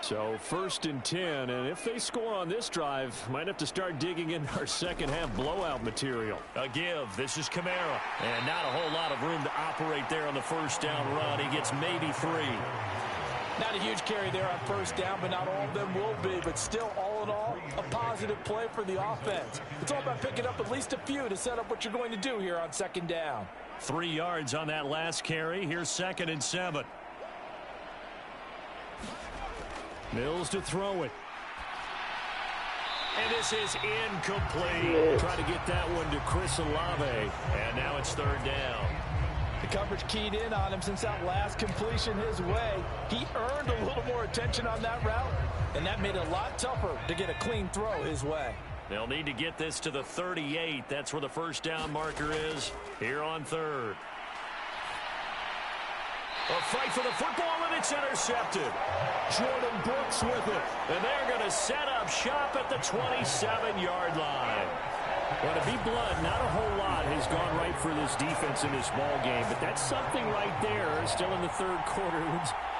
So 1st and 10, and if they score on this drive, might have to start digging in our second half blowout material. A give. This is Kamara. And not a whole lot of room to operate there on the 1st down run. He gets maybe 3. Not a huge carry there on 1st down, but not all of them will be. But still, all in all, a positive play for the offense. It's all about picking up at least a few to set up what you're going to do here on 2nd down. 3 yards on that last carry. Here's 2nd and 7. Mills to throw it. And this is incomplete. Try to get that one to Chris Olave. And now it's 3rd down. The coverage keyed in on him since that last completion his way. He earned a little more attention on that route, and that made it a lot tougher to get a clean throw his way. They'll need to get this to the 38. That's where the first down marker is here on third. A fight for the football, and it's intercepted. Jordan Brooks with it. And they're going to set up shop at the 27-yard line. Well, to be blunt, not a whole lot has gone right for this defense in this ball game, but that's something right there. Still in the third quarter.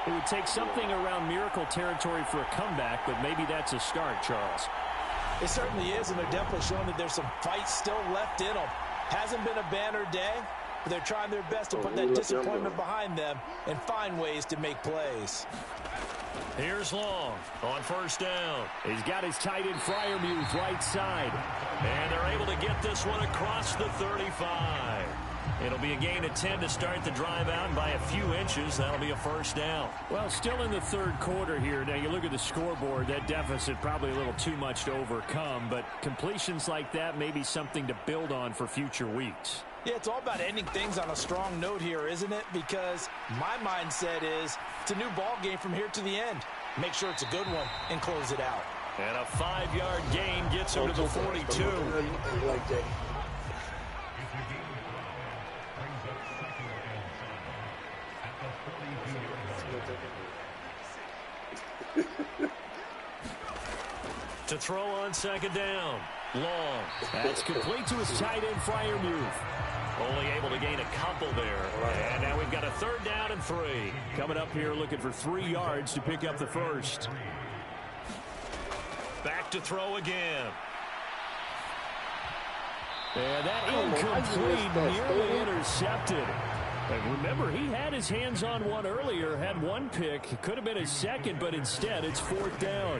It would take something around miracle territory for a comeback, but maybe that's a start, Charles. It certainly is, and they're definitely showing that there's some fight still left in them. Hasn't been a banner day, but they're trying their best to put that disappointment behind them and find ways to make plays. Here's Long on first down. He's got his tight end Freiermuth right side. And they're able to get this one across the 35. It'll be a gain of 10 to start the drive out, and by a few inches, that'll be a first down. Well, still in the third quarter here. Now, you look at the scoreboard, that deficit probably a little too much to overcome, but completions like that may be something to build on for future weeks. Yeah, it's all about ending things on a strong note here, isn't it? Because my mindset is it's a new ball game from here to the end. Make sure it's a good one and close it out. And a 5-yard gain gets him to the 42. To throw on second down. Long. That's complete to his tight end Freiermuth. Only able to gain a couple there. And now we've got a third down and 3. Coming up here looking for 3 yards to pick up the first. Back to throw again. And that incomplete, nearly intercepted. And remember, he had his hands on one earlier, had one pick. It could have been his second, but instead it's fourth down.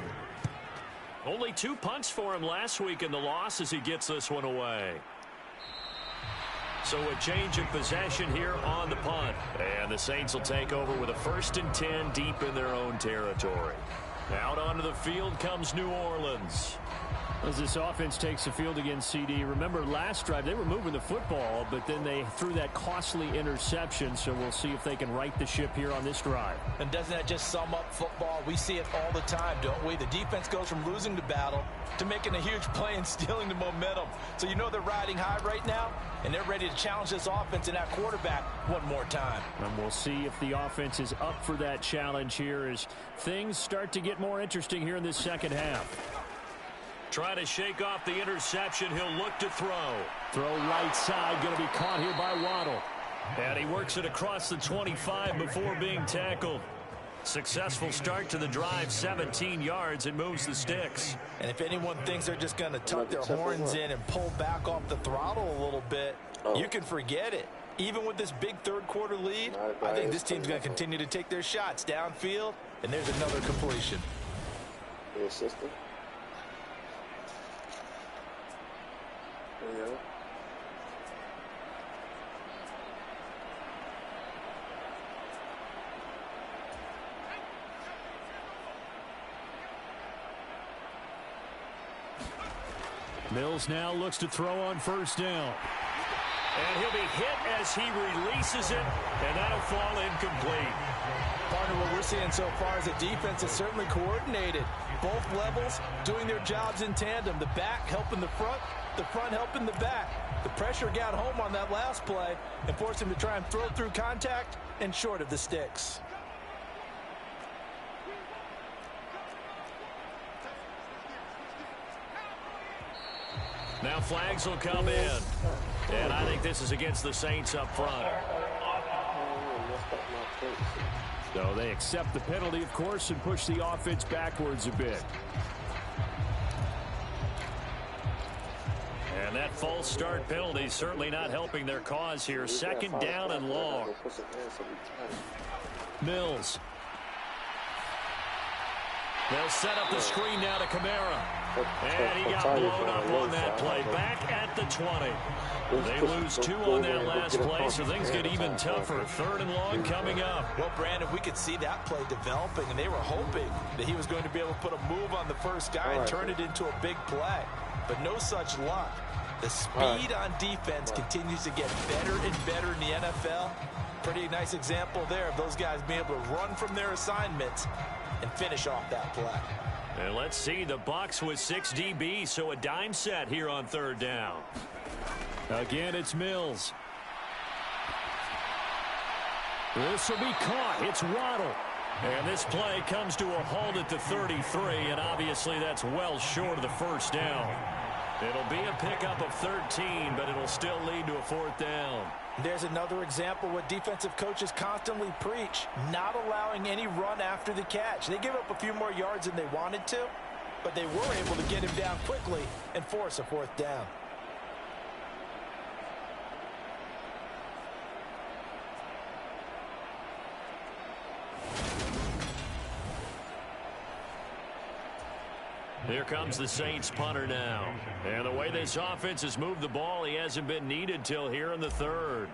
Only 2 punts for him last week in the loss as he gets this one away. So a change of possession here on the punt. And the Saints will take over with a 1st and 10 deep in their own territory. Out onto the field comes New Orleans. As this offense takes the field against CD, remember last drive they were moving the football, but then they threw that costly interception, so we'll see if they can right the ship here on this drive. And doesn't that just sum up football? We see it all the time, don't we? The defense goes from losing the battle to making a huge play and stealing the momentum. So you know they're riding high right now, and they're ready to challenge this offense and that quarterback one more time. And we'll see if the offense is up for that challenge here as things start to get more interesting here in this second half. Trying to shake off the interception. He'll look to throw. Throw right side. Going to be caught here by Waddle. And he works it across the 25 before being tackled. Successful start to the drive, 17 yards, and moves the sticks. And if anyone thinks they're just going to tuck their horns in and pull back off the throttle a little bit, you can forget it. Even with this big third quarter lead, I think this team's going to continue to take their shots downfield, and there's another completion. Your sister. Yeah. Mills now looks to throw on first down. And he'll be hit as he releases it, and that'll fall incomplete. Partner, what we're seeing so far is the defense is certainly coordinated. Both levels doing their jobs in tandem. The back helping the front helping the back. The pressure got home on that last play and forced him to try and throw through contact and short of the sticks. Now flags will come in. And I think this is against the Saints up front. So they accept the penalty, of course, and push the offense backwards a bit. And that false start penalty certainly not helping their cause here. Second down and long. Mills. They'll set up the screen now to Kamara. And he got blown up on that play. Back at the 20. They lose 2 on that last play, so things get even tougher. Third and long coming up. Well, Brandon, we could see that play developing, and they were hoping that he was going to be able to put a move on the first guy and turn it into a big play. But no such luck. The speed on defense continues to get better and better in the NFL. Pretty nice example there of those guys being able to run from their assignments and finish off that play. And let's see, the Bucs with 6 DBs, so a dime set here on third down. Again, it's Mills. This will be caught. It's Waddle. And this play comes to a halt at the 33, and obviously that's well short of the first down. It'll be a pickup of 13, but it'll still lead to a fourth down. There's another example what defensive coaches constantly preach, not allowing any run after the catch. They give up a few more yards than they wanted to, but they were able to get him down quickly and force a fourth down. Here comes the Saints punter now. And the way this offense has moved the ball, he hasn't been needed till here in the third.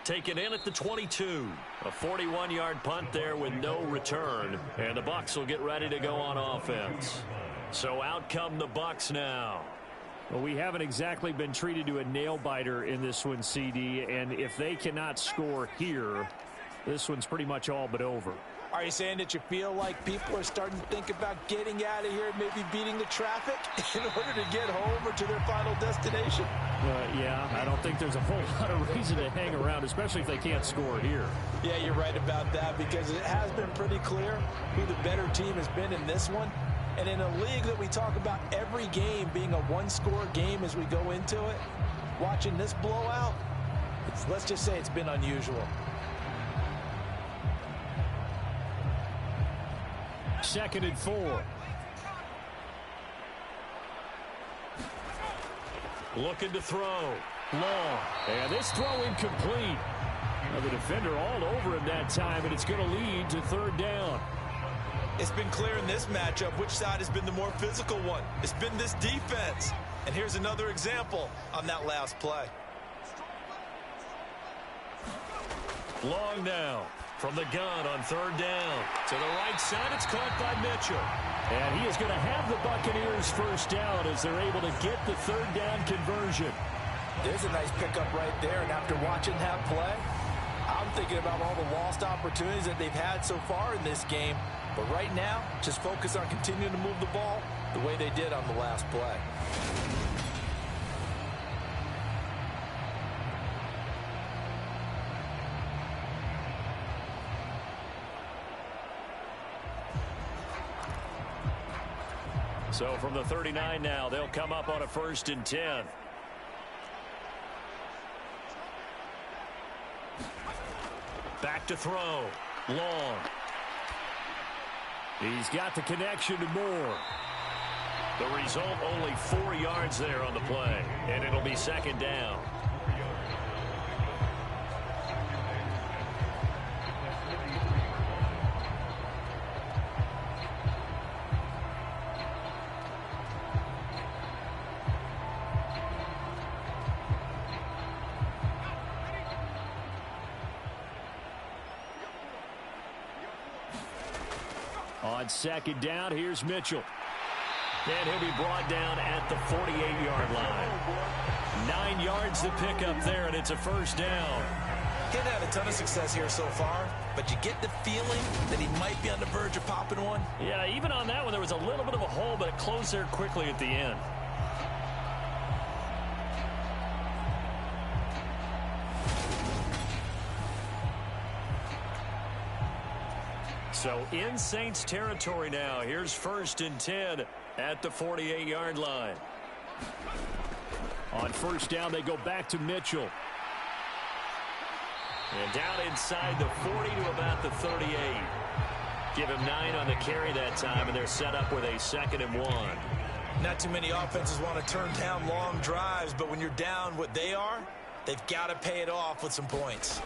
Taken in at the 22. A 41-yard punt there with no return. And the Bucs will get ready to go on offense. So out come the Bucs now. Well, we haven't exactly been treated to a nail-biter in this one, CD, and if they cannot score here, this one's pretty much all but over. Are you saying that you feel like people are starting to think about getting out of here, maybe beating the traffic in order to get home or to their final destination? Yeah, I don't think there's a whole lot of reason to hang around, especially if they can't score here. Yeah, you're right about that, because it has been pretty clear who the better team has been in this one. And in a league that we talk about every game being a one-score game as we go into it, watching this blowout, let's just say it's been unusual. Second and 4. Looking to throw. Long. And this throw incomplete. Now the defender all over him that time, and it's going to lead to third down. It's been clear in this matchup which side has been the more physical one. It's been this defense. And here's another example on that last play. Long now from the gun on third down. To the right side, it's caught by Mitchell. And he is going to have the Buccaneers first down as they're able to get the third down conversion. There's a nice pickup right there, and after watching that play, I'm thinking about all the lost opportunities that they've had so far in this game. But right now, just focus on continuing to move the ball the way they did on the last play. So from the 39 now, they'll come up on a 1st and 10. Back to throw. Long. He's got the connection to Moore. The result, only 4 yards there on the play. And it'll be second down. On second down, here's Mitchell. And he'll be brought down at the 48-yard line. 9 yards to pick up there, and it's a first down. He hadn't had a ton of success here so far, but you get the feeling that he might be on the verge of popping one. Yeah, even on that one, there was a little bit of a hole, but it closed there quickly at the end. So in Saints territory now. Here's 1st and 10 at the 48-yard line. On first down, they go back to Mitchell. And down inside the 40 to about the 38. Give him 9 on the carry that time, and they're set up with a 2nd and 1. Not too many offenses want to turn down long drives, but when you're down what they are, they've got to pay it off with some points.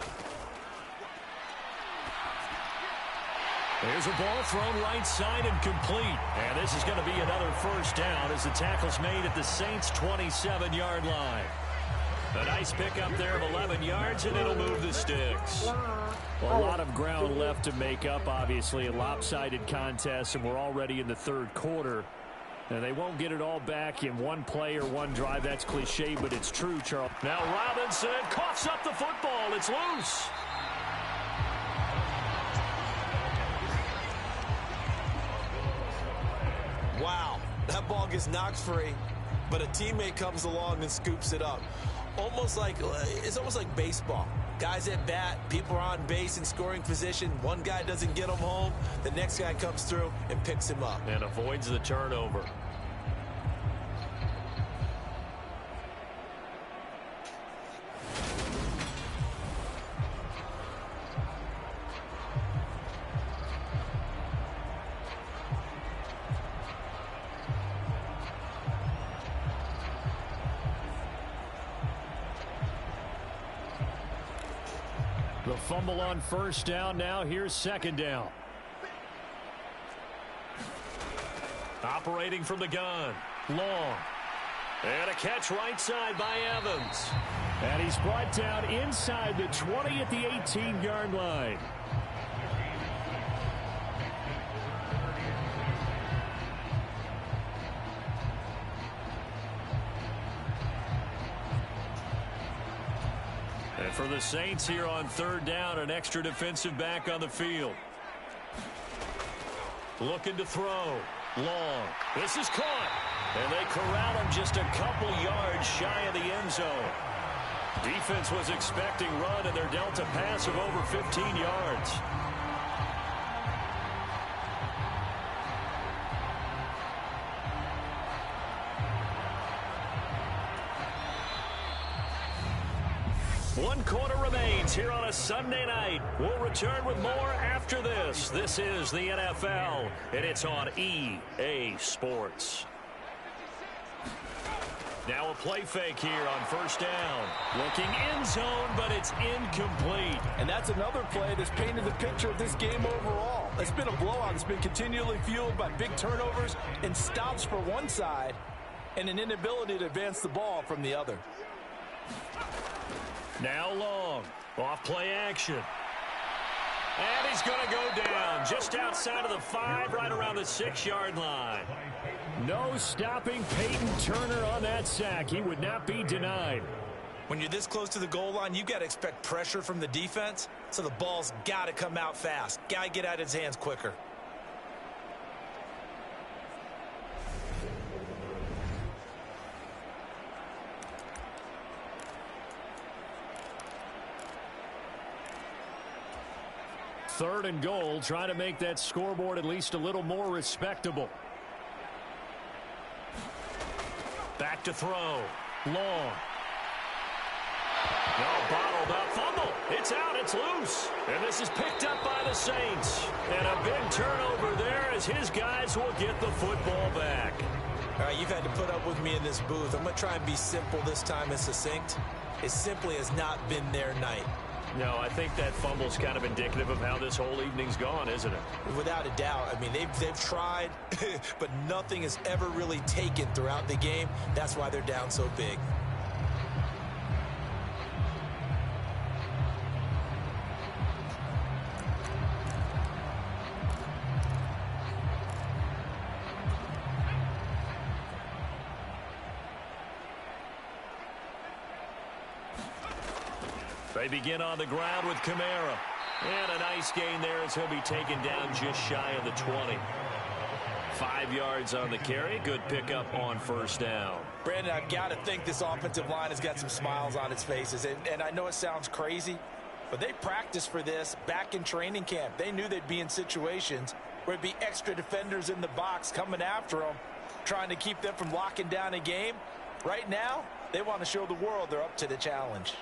There's a ball thrown right side and complete. And this is going to be another first down as the tackle's made at the Saints' 27-yard line. A nice pickup there of 11 yards, and it'll move the sticks. Well, a lot of ground left to make up, obviously. A lopsided contest, and we're already in the third quarter. And they won't get it all back in one play or one drive. That's cliche, but it's true, Charles. Now Robinson coughs up the football. It's loose. Wow, that ball gets knocked free, but a teammate comes along and scoops it up. It's almost like baseball. Guys at bat, people are on base in scoring position. One guy doesn't get him home. The next guy comes through and picks him up. And avoids the turnover. The fumble on first down. Now here's second down. Operating from the gun. Long. And a catch right side by Evans. And he's brought down inside the 20 at the 18-yard line. And for the Saints here on third down, an extra defensive back on the field. Looking to throw. Long. This is caught. And they corral him just a couple yards shy of the end zone. Defense was expecting run, and they're dealt a pass of over 15 yards. One quarter remains here on a Sunday night. We'll return with more after this. This is the NFL, and it's on EA Sports. Now a play fake here on first down. Looking end zone, but it's incomplete. And that's another play that's painted the picture of this game overall. It's been a blowout. It's been continually fueled by big turnovers and stops for one side and an inability to advance the ball from the other. Now Long. Off play action. And he's going to go down just outside of the 5, right around the 6-yard line. No stopping Peyton Turner on that sack. He would not be denied. When you're this close to the goal line, you've got to expect pressure from the defense, so the ball's got to come out fast. Got to get out of his hands quicker. Third and goal, trying to make that scoreboard at least a little more respectable. Back to throw. Long. No, bottled up. Fumble. It's out. It's loose. And this is picked up by the Saints. And a big turnover there as his guys will get the football back. All right, you've had to put up with me in this booth. I'm going to try and be simple this time and succinct. It simply has not been their night. No, I think that fumble's kind of indicative of how this whole evening's gone, isn't it? Without a doubt. I mean, they've tried, but nothing has ever really taken throughout the game. That's why they're down so big. They begin on the ground with Kamara. And a nice gain there as he'll be taken down just shy of the 20. 5 yards on the carry. Good pickup on first down. Brandon, I've got to think this offensive line has got some smiles on its faces. And I know it sounds crazy, but they practiced for this back in training camp. They knew they'd be in situations where it'd be extra defenders in the box coming after them, trying to keep them from locking down a game. Right now, they want to show the world they're up to the challenge.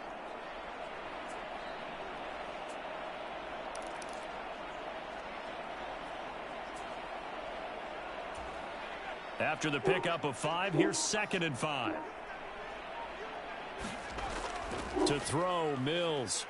After the pickup of 5, here's 2nd and 5. To throw, Mills.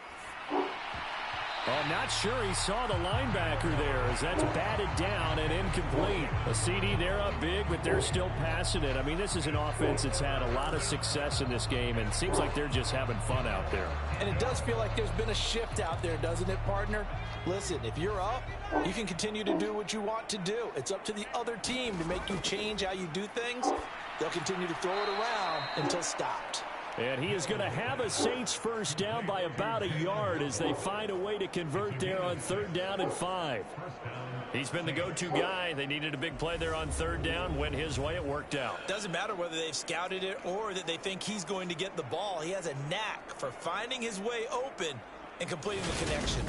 I'm not sure he saw the linebacker there as that's batted down and incomplete. A CD, they're up big, but they're still passing it. I mean, this is an offense that's had a lot of success in this game, and it seems like they're just having fun out there. And it does feel like there's been a shift out there, doesn't it, partner? Listen, if you're up, you can continue to do what you want to do. It's up to the other team to make you change how you do things. They'll continue to throw it around until stopped. And he is going to have a Saints first down by about a yard as they find a way to convert there on 3rd down and 5. He's been the go-to guy. They needed a big play there on 3rd down. Went his way. It worked out. Doesn't matter whether they've scouted it or that they think he's going to get the ball. He has a knack for finding his way open and completing the connection.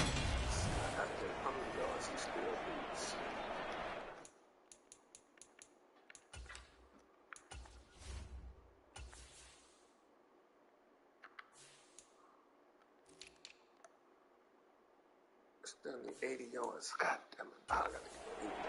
Still need 80 yards. God damn it. I gotta get 80 yards.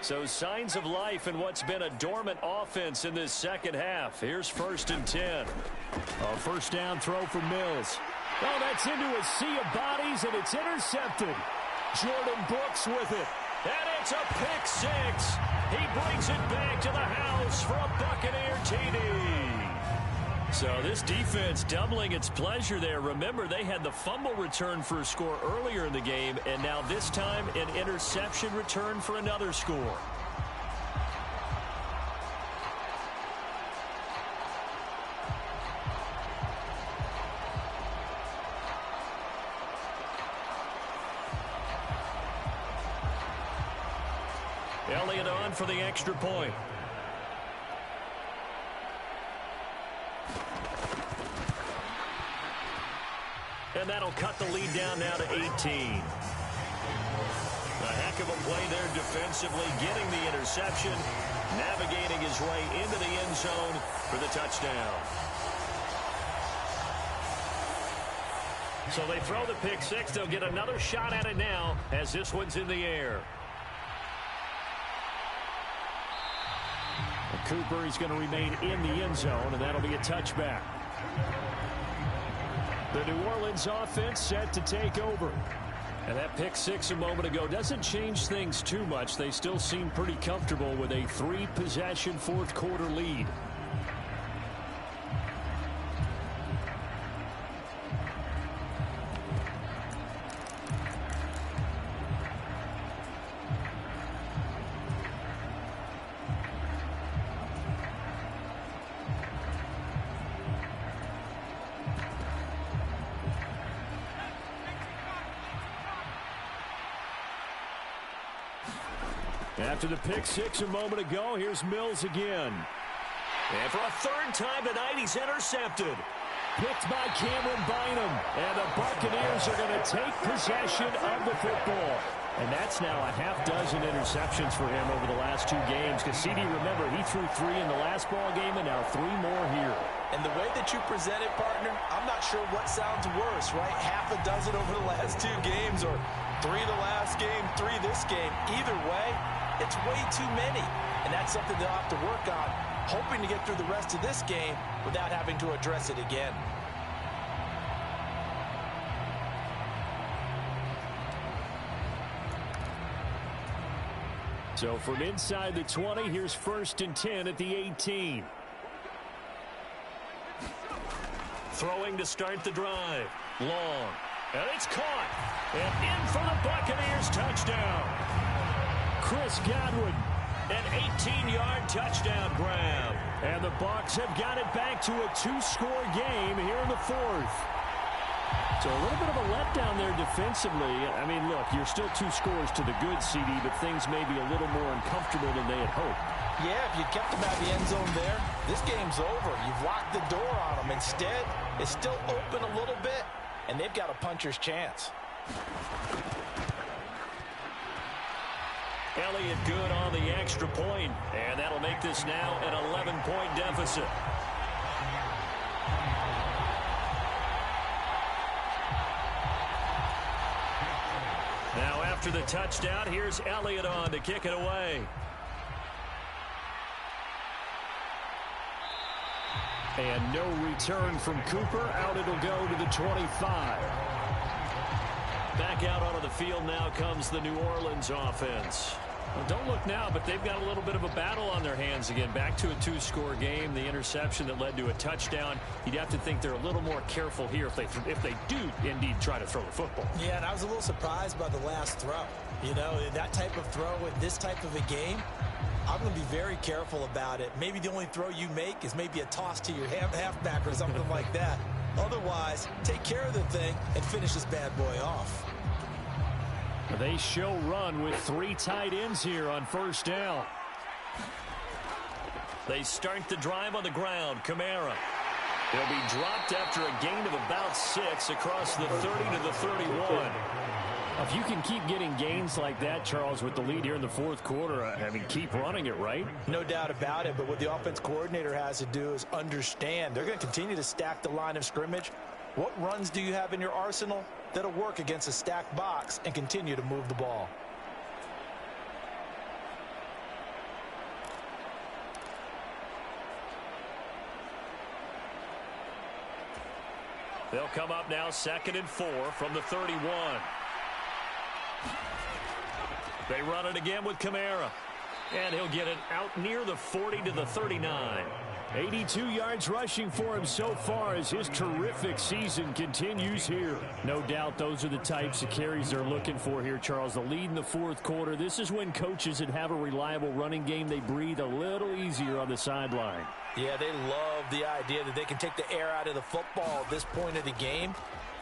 So signs of life in what's been a dormant offense in this second half. Here's 1st and 10. A first down throw for Mills. Oh, that's into a sea of bodies, and it's intercepted. Jordan Brooks with it. And it's a pick 6. He brings it back to the house for a Buccaneer TD. So this defense doubling its pleasure there. Remember, they had the fumble return for a score earlier in the game, and now this time an interception return for another score. Elliott on for the extra point. And that'll cut the lead down now to 18. A heck of a play there defensively, getting the interception, navigating his way into the end zone for the touchdown. So they throw the pick 6. They'll get another shot at it now as this one's in the air. Cooper is going to remain in the end zone, and that'll be a touchback. The New Orleans offense set to take over. And that pick 6 a moment ago doesn't change things too much. They still seem pretty comfortable with a 3-possession fourth quarter lead. After the pick 6 a moment ago, here's Mills again. And for a 3rd time tonight, he's intercepted. Picked by Cameron Bynum. And the Buccaneers are going to take possession of the football. And that's now a half dozen interceptions for him over the last 2 games. Because CD, remember, he threw 3 in the last ball game and now 3 more here. And the way that you present it, partner, I'm not sure what sounds worse, right? Half a dozen over the last 2 games or 3 the last game, 3 this game. Either way, it's way too many. And that's something they'll have to work on, hoping to get through the rest of this game without having to address it again. So from inside the 20, here's 1st and 10 at the 18. Throwing to start the drive. Long. And it's caught. And in for the Buccaneers touchdown. Chris Godwin, an 18-yard touchdown grab. And the Bucs have got it back to a 2-score game here in the 4th. So a little bit of a letdown there defensively. I mean, look, you're still 2 scores to the good, CD, but things may be a little more uncomfortable than they had hoped. Yeah, if you kept them out of the end zone there, this game's over. You've locked the door on them. Instead, it's still open a little bit, and they've got a puncher's chance. Elliott good on the extra point, and that'll make this now an 11-point deficit. Now after the touchdown, here's Elliott on to kick it away. And no return from Cooper. Out it'll go to the 25. Back out onto the field now comes the New Orleans offense. Well, don't look now, but they've got a little bit of a battle on their hands again. Back to a two-score game. The interception that led to a touchdown. You'd have to think they're a little more careful here if they do indeed try to throw the football. Yeah, and I was a little surprised by the last throw. You know, that type of throw in this type of a game, I'm going to be very careful about it. Maybe the only throw you make is maybe a toss to your halfback or something like that. Otherwise, take care of the thing and finish this bad boy off. They show run with 3 tight ends here on first down. They start the drive on the ground. Kamara. They'll be dropped after a gain of about 6 across the 30 to the 31. If you can keep getting gains like that, Charles, with the lead here in the fourth quarter, I mean, keep running it, right? No doubt about it, but what the offense coordinator has to do is understand. They're going to continue to stack the line of scrimmage. What runs do you have in your arsenal that'll work against a stacked box and continue to move the ball? They'll come up now 2nd and 4 from the 31. They run it again with Kamara. And he'll get it out near the 40 to the 39. 82 yards rushing for him so far as his terrific season continues here. No doubt those are the types of carries they're looking for here, Charles. The lead in the fourth quarter. This is when coaches that have a reliable running game, they breathe a little easier on the sideline. Yeah, they love the idea that they can take the air out of the football at this point of the game.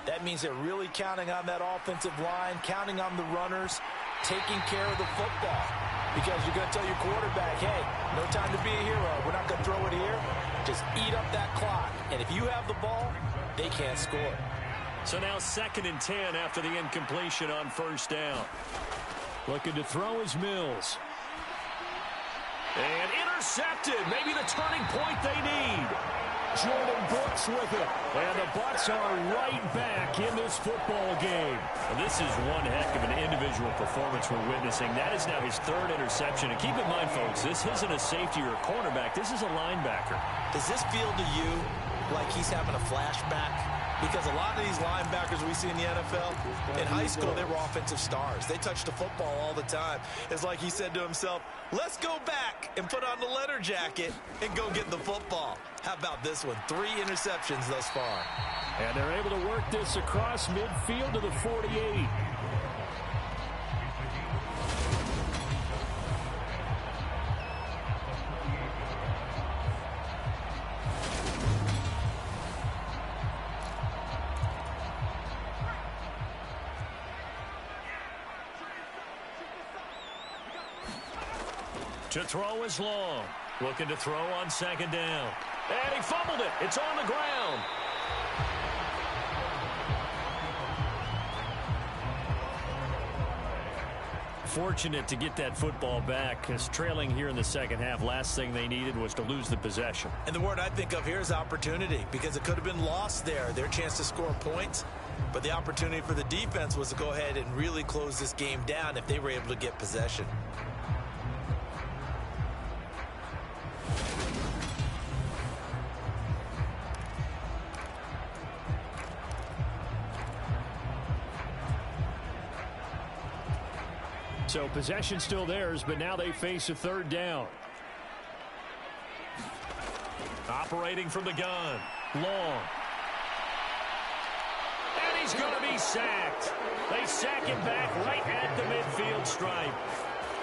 That means they're really counting on that offensive line, counting on the runners, taking care of the football. Because you're going to tell your quarterback, hey, no time to be a hero. We're not going to throw it here. Just eat up that clock. And if you have the ball, they can't score. So now 2nd and 10 after the incompletion on first down. Looking to throw is Mills. And intercepted. Maybe the turning point they need. Jordan Brooks with it. And the Bucs are right back in this football game. And this is one heck of an individual performance we're witnessing. That is now his 3rd interception. And keep in mind, folks, this isn't a safety or a cornerback. This is a linebacker. Does this feel to you like he's having a flashback? Because a lot of these linebackers we see in the NFL, in high school, they were offensive stars. They touched the football all the time. It's like he said to himself, let's go back and put on the letter jacket and go get the football. How about this one? 3 interceptions thus far. And they're able to work this across midfield to the 48. To throw is Long. Looking to throw on 2nd down. And he fumbled it. It's on the ground. Fortunate to get that football back, because trailing here in the second half, last thing they needed was to lose the possession. And the word I think of here is opportunity, because it could have been lost there, their chance to score points. But the opportunity for the defense was to go ahead and really close this game down if they were able to get possession. So possession still theirs, but now they face a 3rd down. Operating from the gun. Long. And he's going to be sacked. They sack him back right at the midfield stripe.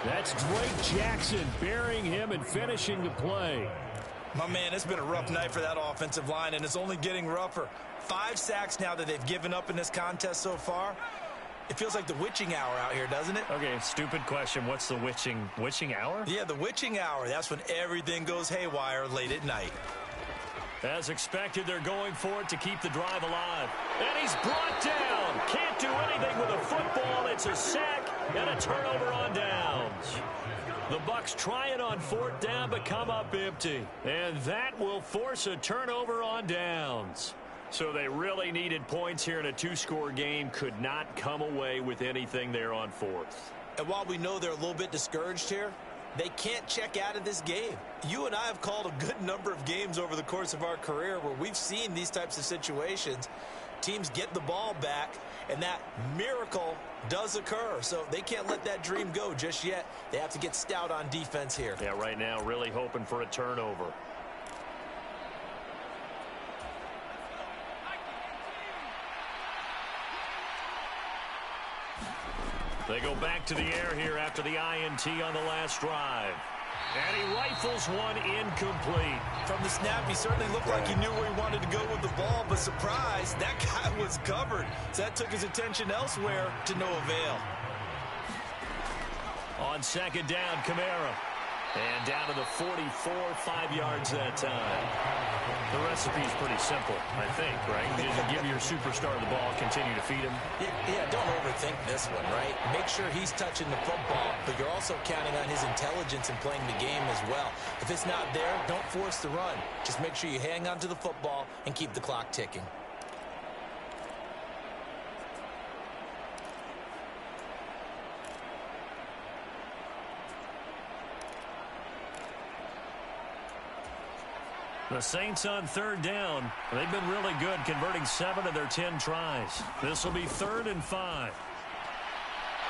That's Drake Jackson burying him and finishing the play. My man, it's been a rough night for that offensive line, and it's only getting rougher. 5 sacks now that they've given up in this contest so far. It feels like the witching hour out here, doesn't it? Okay, stupid question. What's the witching hour? Yeah, the witching hour. That's when everything goes haywire late at night. As expected, they're going for it to keep the drive alive. And he's brought down. Can't do anything with a football. It's a sack and a turnover on downs. The Bucs try it on 4th down, but come up empty. And that will force a turnover on downs. So they really needed points here in a 2-score game. Could not come away with anything there on 4th. And while we know they're a little bit discouraged here, they can't check out of this game. You and I have called a good number of games over the course of our career where we've seen these types of situations. Teams get the ball back, and that miracle does occur. So they can't let that dream go just yet. They have to get stout on defense here. Yeah, right now really hoping for a turnover. They go back to the air here after the INT on the last drive. And he rifles one incomplete. From the snap, he certainly looked like he knew where he wanted to go with the ball, but surprise, that guy was covered. So that took his attention elsewhere to no avail. On second down, Kamara. And down to the 44, 5 yards that time. The recipe is pretty simple, I think, right? You just give your superstar the ball, continue to feed him. Yeah, don't overthink this one, right? Make sure he's touching the football, but you're also counting on his intelligence in playing the game as well. If it's not there, don't force the run. Just make sure you hang on to the football and keep the clock ticking. The Saints on third down. They've been really good, converting 7 of their 10 tries. This will be 3rd and 5.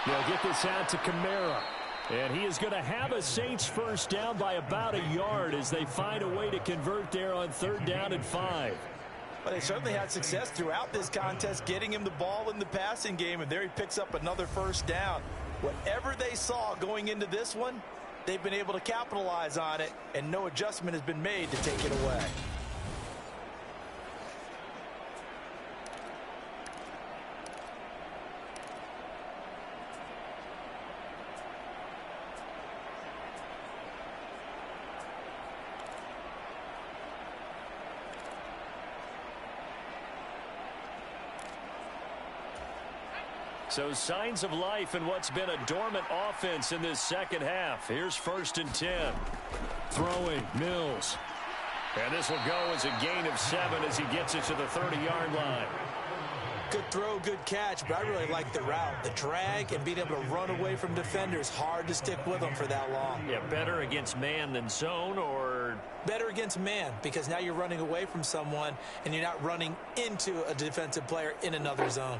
They'll get this out to Kamara. And he is going to have a Saints first down by about a yard as they find a way to convert there on 3rd down and 5. Well, they certainly had success throughout this contest, getting him the ball in the passing game, and there he picks up another first down. Whatever they saw going into this one, they've been able to capitalize on it, and no adjustment has been made to take it away. So signs of life in what's been a dormant offense in this second half. Here's 1st and 10. Throwing, Mills. And this will go as a gain of 7 as he gets it to the 30-yard line. Good throw, good catch, but I really like the route. The drag and being able to run away from defenders, hard to stick with them for that long. Yeah, better against man than zone, or? Better against man, because now you're running away from someone and you're not running into a defensive player in another zone.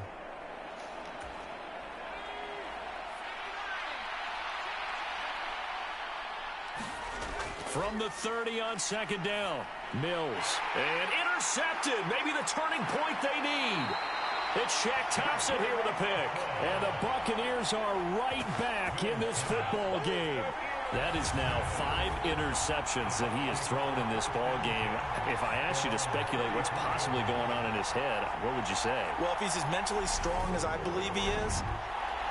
From the 30 on second down, Mills. And intercepted. Maybe the turning point they need. It's Shaq Thompson here with a pick. And the Buccaneers are right back in this football game. That is now 5 interceptions that he has thrown in this ball game. If I asked you to speculate what's possibly going on in his head, what would you say? Well, if he's as mentally strong as I believe he is,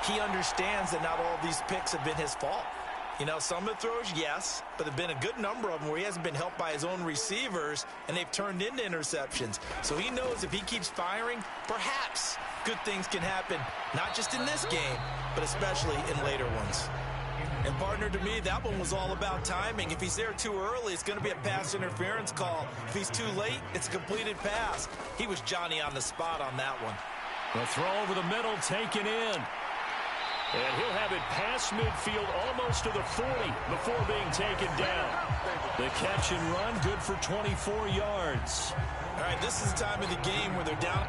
he understands that not all of these picks have been his fault. You know, some of the throws, yes, but there have been a good number of them where he hasn't been helped by his own receivers, and they've turned into interceptions. So he knows if he keeps firing, perhaps good things can happen, not just in this game, but especially in later ones. And, partner, to me, that one was all about timing. If he's there too early, it's going to be a pass interference call. If he's too late, it's a completed pass. He was Johnny on the spot on that one. The throw over the middle taken in. And he'll have it past midfield almost to the 40 before being taken down. The catch and run, good for 24 yards. All right, this is the time of the game where they're down.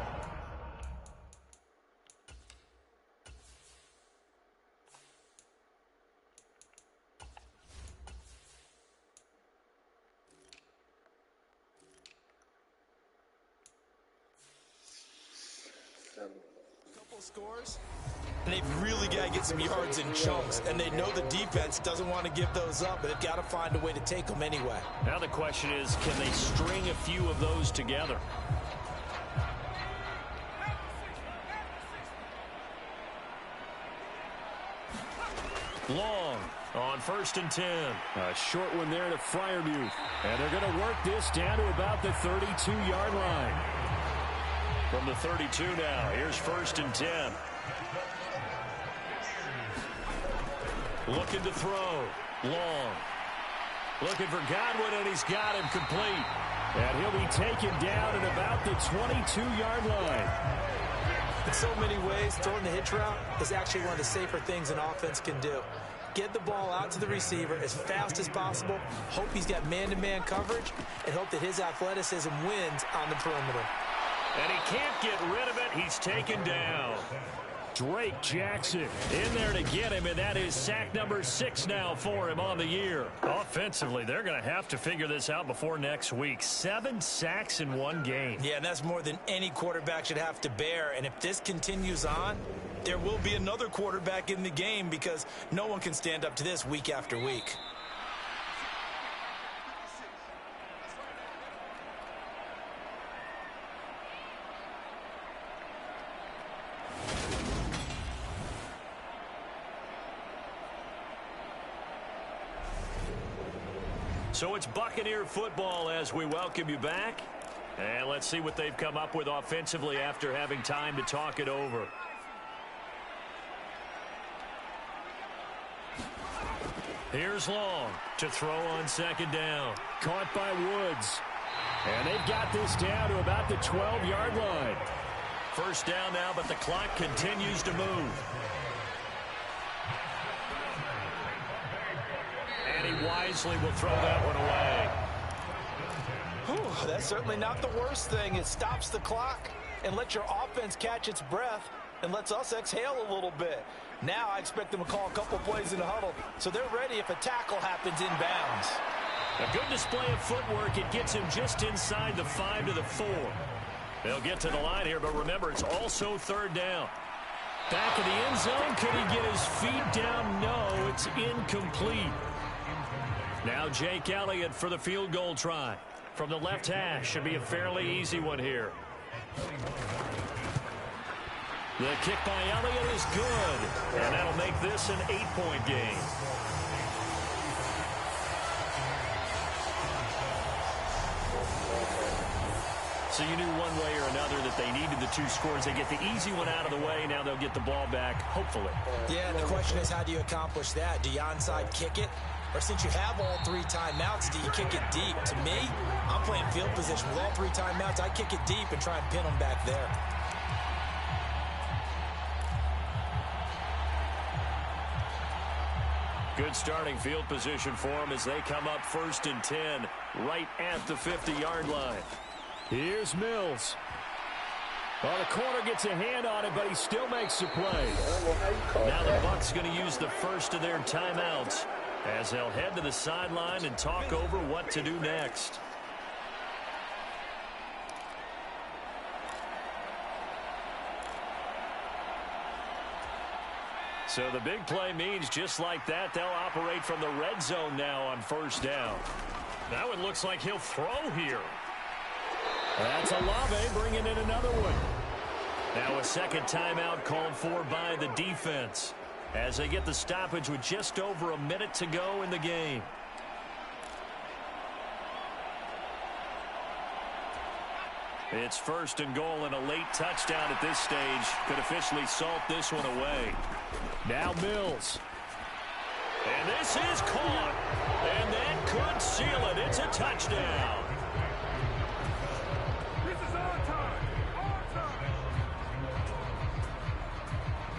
Couple scores. And they've really got to get some yards in chunks, and they know the defense doesn't want to give those up, but they've got to find a way to take them anyway. Now the question is, can they string a few of those together? Long on 1st and 10. A short one there to Freiermuth. And they're going to work this down to about the 32-yard line. From the 32 now, here's 1st and 10. Looking to throw. Long. Looking for Godwin, and he's got him complete. And he'll be taken down at about the 22-yard line. In so many ways, throwing the hitch route is actually one of the safer things an offense can do. get the ball out to the receiver as fast as possible, hope he's got man-to-man coverage, and hope that his athleticism wins on the perimeter. And he can't get rid of it. He's taken down. Drake Jackson in there to get him, and that is sack number 6 now for him on the year. Offensively, they're going to have to figure this out before next week. 7 sacks in one game. Yeah, and that's more than any quarterback should have to bear. And if this continues on, there will be another quarterback in the game because no one can stand up to this week after week. So it's Buccaneer football as we welcome you back. And let's see what they've come up with offensively after having time to talk it over. Here's Long to throw on second down. Caught by Woods. And they've got this down to about the 12-yard line. First down now, but the clock continues to move. And he wisely will throw that one away. Whew, that's certainly not the worst thing. It stops the clock and lets your offense catch its breath and lets us exhale a little bit. Now I expect them to call a couple plays in the huddle so they're ready if a tackle happens inbounds. A good display of footwork. It gets him just inside the 5 to the 4. They'll get to the line here, but remember, it's also third down. Back in the end zone. Could he get his feet down? No, it's incomplete. Now Jake Elliott for the field goal try. From the left hash. Should be a fairly easy one here. The kick by Elliott is good. And that'll make this an 8-point game. So you knew one way or another that they needed the 2 scores. They get the easy one out of the way. Now they'll get the ball back, hopefully. Yeah, and the question is, how do you accomplish that? Do you onside kick it? Or since you have all 3 timeouts, do you kick it deep? To me, I'm playing field position. With all 3 timeouts, I kick it deep and try and pin them back there. Good starting field position for them as they come up 1st and 10 right at the 50-yard line. Here's Mills. Well, the corner gets a hand on it, but he still makes the play. Now the Bucs going to use the first of their timeouts as they'll head to the sideline and talk over what to do next. So the big play means just like that, they'll operate from the red zone now on first down. Now it looks like he'll throw here. That's Olave bringing in another one. Now a second timeout called for by the defense as they get the stoppage with just over a minute to go in the game. It's 1st and goal, and a late touchdown at this stage could officially salt this one away. Now Mills. And this is caught. And that could seal it. It's a touchdown. This is our time.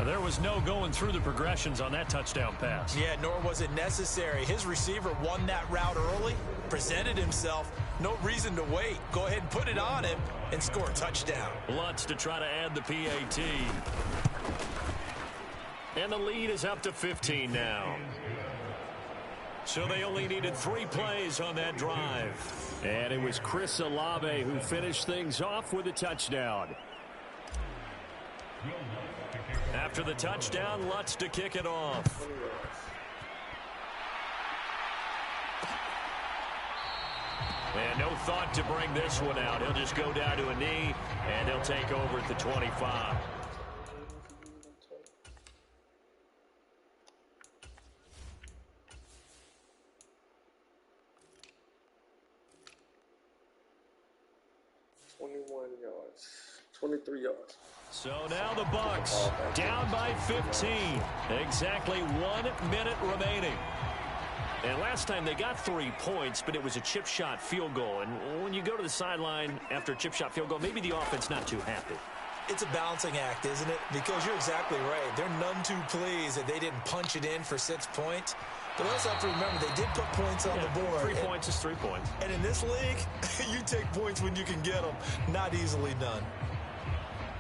There was no going through the progressions on that touchdown pass. Yeah, nor was it necessary. His receiver won that route early, presented himself. No reason to wait. Go ahead and put it on him and score a touchdown. Lutz to try to add the PAT. And the lead is up to 15 now. So they only needed 3 plays on that drive. And it was Chris Olave who finished things off with a touchdown. After the touchdown, Lutz to kick it off. And no thought to bring this one out. He'll just go down to a knee, and he'll take over at the 25. Yards, 23 yards. So now the Bucs down by 15. Exactly 1 minute remaining. And last time they got 3 points, but it was a chip shot field goal. And when you go to the sideline after a chip shot field goal, maybe the offense not too happy. It's a balancing act, isn't it? Because you're exactly right. They're none too pleased that they didn't punch it in for 6 points. But also have to remember, they did put points on the board. 3 points is 3 points. And in this league, you take points when you can get them. Not easily done.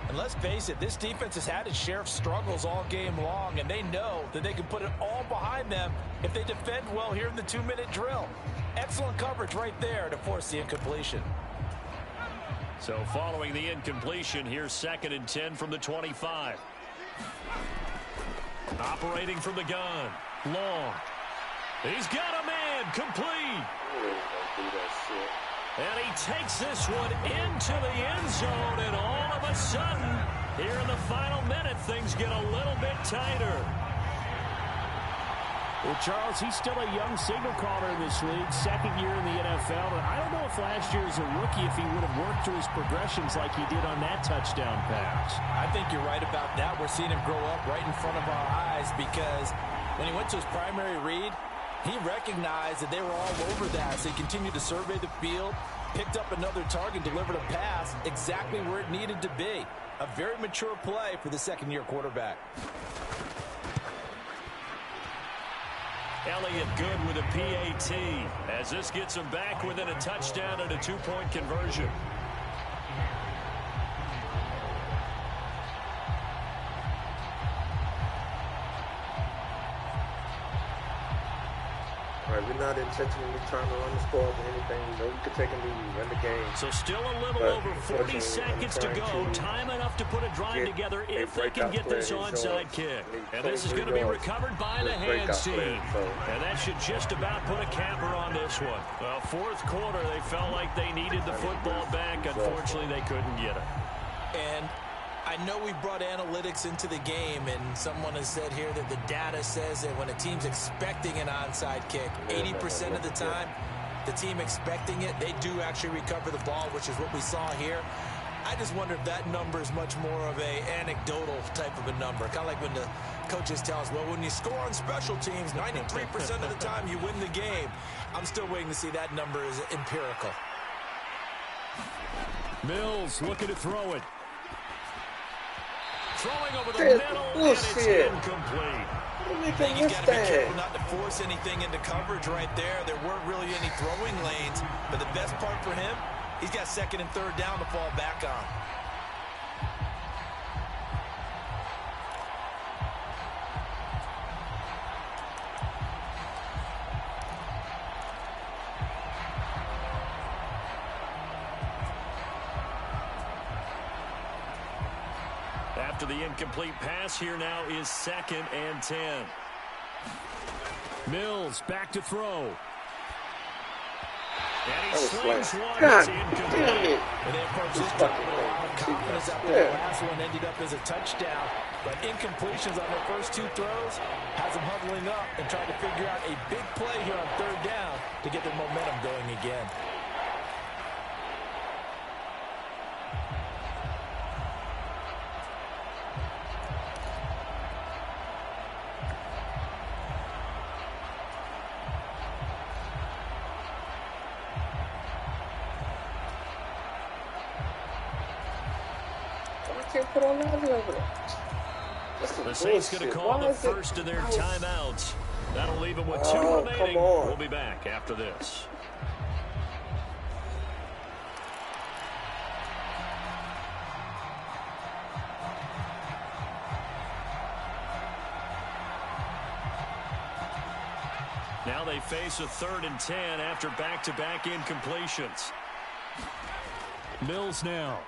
And let's face it, this defense has had its share of struggles all game long, and they know that they can put it all behind them if they defend well here in the 2-minute drill. Excellent coverage right there to force the incompletion. So following the incompletion, here's 2nd and 10 from the 25. Operating from the gun. Long. He's got a man. Complete. And he takes this one into the end zone, and all of a sudden, here in the final minute, things get a little bit tighter. Well, Charles, he's still a young signal caller in this league, 2nd year in the NFL. And I don't know if last year as a rookie, if he would have worked through his progressions like he did on that touchdown pass. I think you're right about that. We're seeing him grow up right in front of our eyes because when he went to his primary read, he recognized that they were all over that. So he continued to survey the field, picked up another target, delivered a pass exactly where it needed to be. A very mature play for the 2nd-year quarterback. Elliott good with a PAT as this gets him back within a touchdown and a 2-point conversion. All right, we're not intentionally trying to run the score or anything. We know we could take a lead and win the game. So still a little over 40 seconds to go. Time enough to put a drive together if they can get this onside kick. And this is going to be recovered by the hands team. And that should just about put a capper on this one. Well, 4th quarter, they felt like they needed the football back. Unfortunately, they couldn't get it. And I know we brought analytics into the game, and someone has said here that the data says that when a team's expecting an onside kick, 80% of the time, the team expecting it, they do actually recover the ball, which is what we saw here. I just wonder if that number is much more of a anecdotal type of a number. Kind of like when the coaches tell us, well, when you score on special teams, 93% of the time you win the game. I'm still waiting to see that number is empirical. Mills looking to throw it. Throwing over the middle, and it's incomplete. I think you got to be careful not to force anything into coverage right there. There weren't really any throwing lanes, but the best part for him, he's got 2nd and 3rd down to fall back on. After the incomplete pass, here now is 2nd and 10. Mills back to throw. And he slings one. It's incomplete. And they approached this time with a lot of confidence after the last one ended up as a touchdown. But incompletions on their first 2 throws has them huddling up and trying to figure out a big play here on 3rd down to get their momentum going again. Put on that over there. The Saints going to call the first of their timeouts. That'll leave them with 2 remaining. We'll be back after this. Now they face a 3rd and 10 after back-to-back incompletions. Mills now.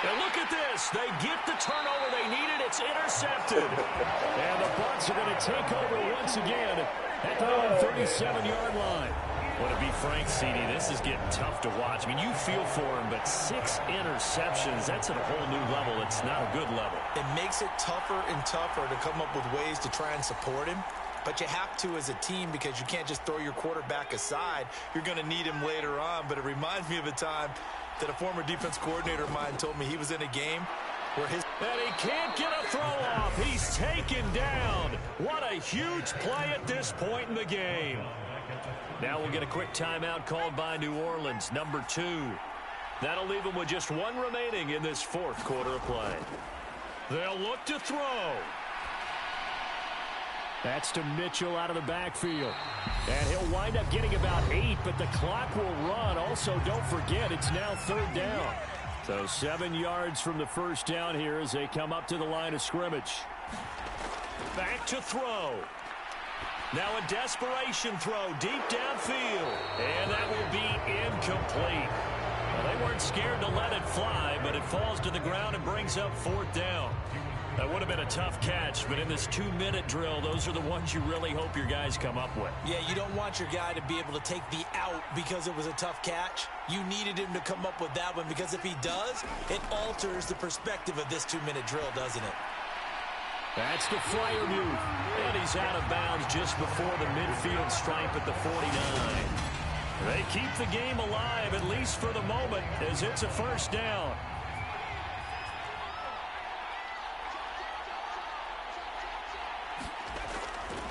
And look at this. They get the turnover they needed. It's intercepted. And the Bucs are going to take over once again at their own 37-yard line. Well, to be frank, CD, this is getting tough to watch. I mean, you feel for him, but 6 interceptions, that's at a whole new level. It's not a good level. It makes it tougher and tougher to come up with ways to try and support him. But you have to as a team because you can't just throw your quarterback aside. You're going to need him later on. But it reminds me of a time that a former defense coordinator of mine told me he was in a game where his... And he can't get a throw off. He's taken down. What a huge play at this point in the game. Now we'll get a quick timeout called by New Orleans, number 2. That'll leave them with just one remaining in this fourth quarter of play. They'll look to throw. That's to Mitchell out of the backfield. And he'll wind up getting about 8, but the clock will run. Also, don't forget, it's now third down. So 7 yards from the first down here as they come up to the line of scrimmage. Back to throw. Now a desperation throw deep downfield. And that will be incomplete. Well, they weren't scared to let it fly, but it falls to the ground and brings up fourth down. That would have been a tough catch, but in this 2-minute drill, those are the ones you really hope your guys come up with. Yeah, you don't want your guy to be able to take the out because it was a tough catch. You needed him to come up with that one because if he does, it alters the perspective of this 2-minute drill, doesn't it? That's the flyer move. And he's out of bounds just before the midfield stripe at the 49. They keep the game alive, at least for the moment, as it's a first down.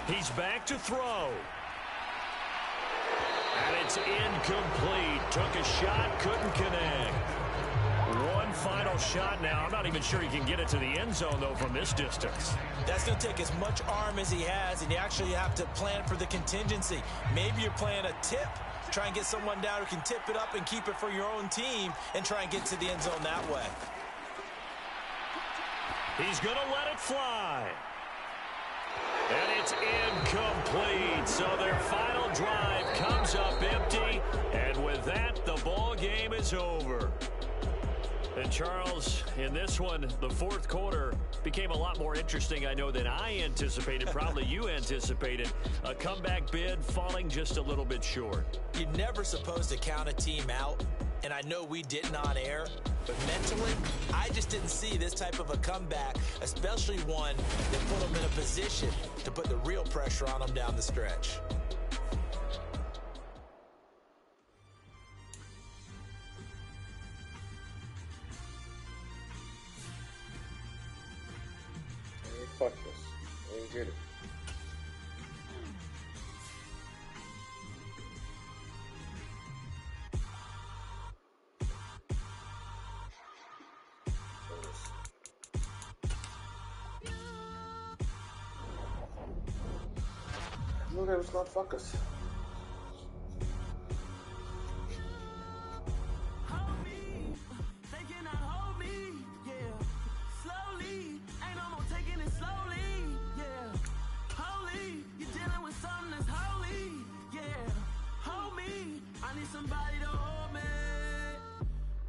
He's back to throw. And it's incomplete. Took a shot, couldn't connect. One final shot now. I'm not even sure he can get it to the end zone, though, from this distance. That's going to take as much arm as he has, and you actually have to plan for the contingency. Maybe you're playing a tip. Try and get someone down who can tip it up and keep it for your own team and try and get to the end zone that way. He's going to let it fly. And it's incomplete. So their final drive comes up empty. And with that, the ball game is over. And Charles, in this one, the fourth quarter became a lot more interesting, I know, than I anticipated. Probably you anticipated. A comeback bid falling just a little bit short. You're never supposed to count a team out. And I know we didn't on air, but mentally, I just didn't see this type of a comeback, especially one that put them in a position to put the real pressure on them down the stretch. Hey, fuck this. I ain't get it. I knew they was gonna fuck us.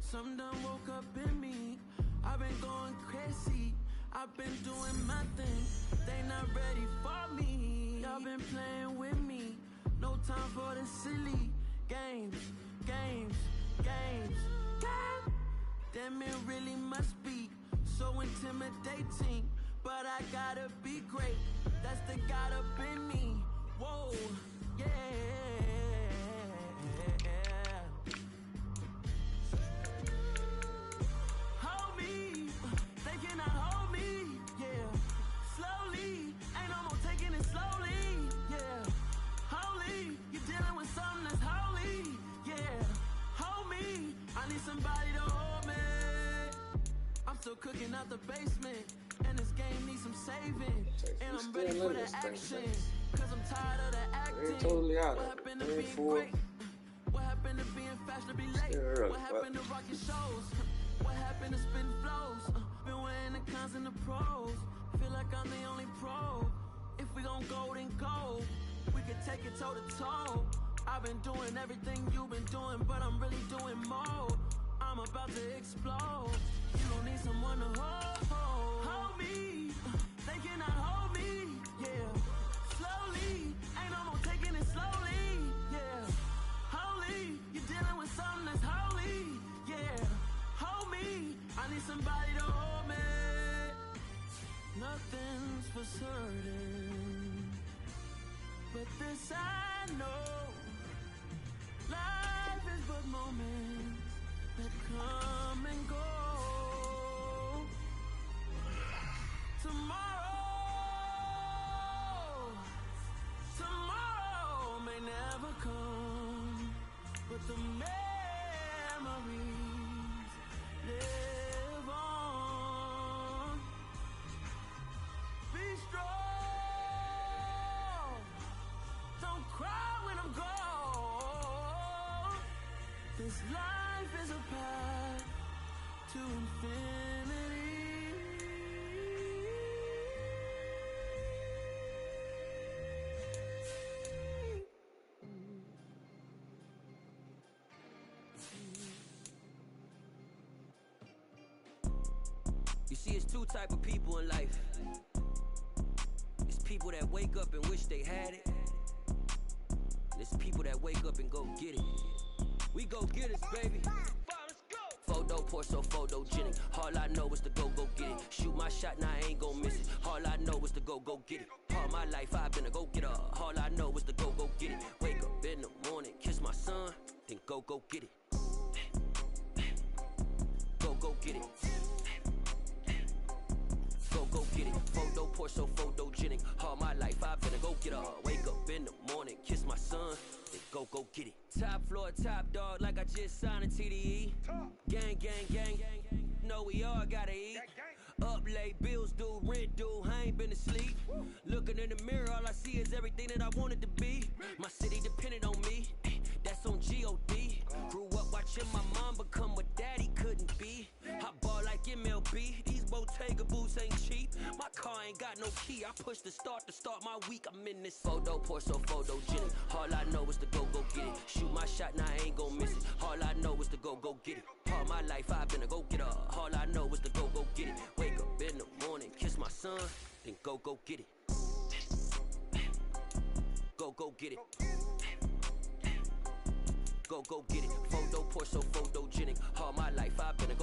Something done woke up in me. I've been going crazy. I've been doing my thing. They not ready for me. Y'all been playing with me. No time for the silly games. God damn, it really must be so intimidating. But I gotta be great. That's the God up in me. Whoa, yeah. Somebody to hold me. I'm still cooking out the basement, and this game needs some saving. And I'm ready for the action, cause I'm tired of the acting. Totally out. What happened to being great? What happened to being fashionably late? What happened to rocking shows? What happened to spin flows? Been wearing the cons and the pros. Feel like I'm the only pro. If we gon' go, then go. We could take it toe to toe. I've been doing everything you've been doing, but I'm really doing more. I'm about to explode. You don't need someone to hold me. They cannot hold me. Yeah, slowly. Ain't no more taking it slowly. Yeah, holy. You're dealing with something that's holy. Yeah, hold me. I need somebody to hold me. Nothing's for certain, but this I know. Life is but moments that come and go. Tomorrow may never come, but the memories live on. Be strong. Don't cry when I'm gone. This life is a path to infinity. You see, it's two type of people in life. It's people that wake up and wish they had it. And it's people that wake up and go get it. We go get it, baby. Photo pour so photogenic. All I know is to go get it. Shoot my shot, now I ain't gon' miss it. All I know is to go get it. All my life I've been a go getter. All I know is to go get it. Wake up in the morning, kiss my son, then go get it. Go get it. Go get it. Photo pour so photogenic. All my life I've been a go getter. Wake up in the morning, kiss my son, then go get it. Top floor, top dog, like I just signed a TDE. Gang, gang, gang. Know we all gotta eat. Up late, bills due, rent due, I ain't been asleep. Looking in the mirror, all I see is everything that I wanted to be. My city depended on me, that's on G.O.D. Grew up watching my mom become what daddy couldn't be. I ball like MLB, these Bottega boots ain't cheap. My car ain't got no key, I push the start to start my week. I'm in this photo pour so photogenic. All I know is to go get it. Shoot my shot, now I ain't gon' miss it. All I know is to go get it. All my life I've been a go getter. All I know is to go get it. Wake up in the morning, kiss my son, then go get it. Go get it. Go get it. Photo pour so photogenic. All my life I've been a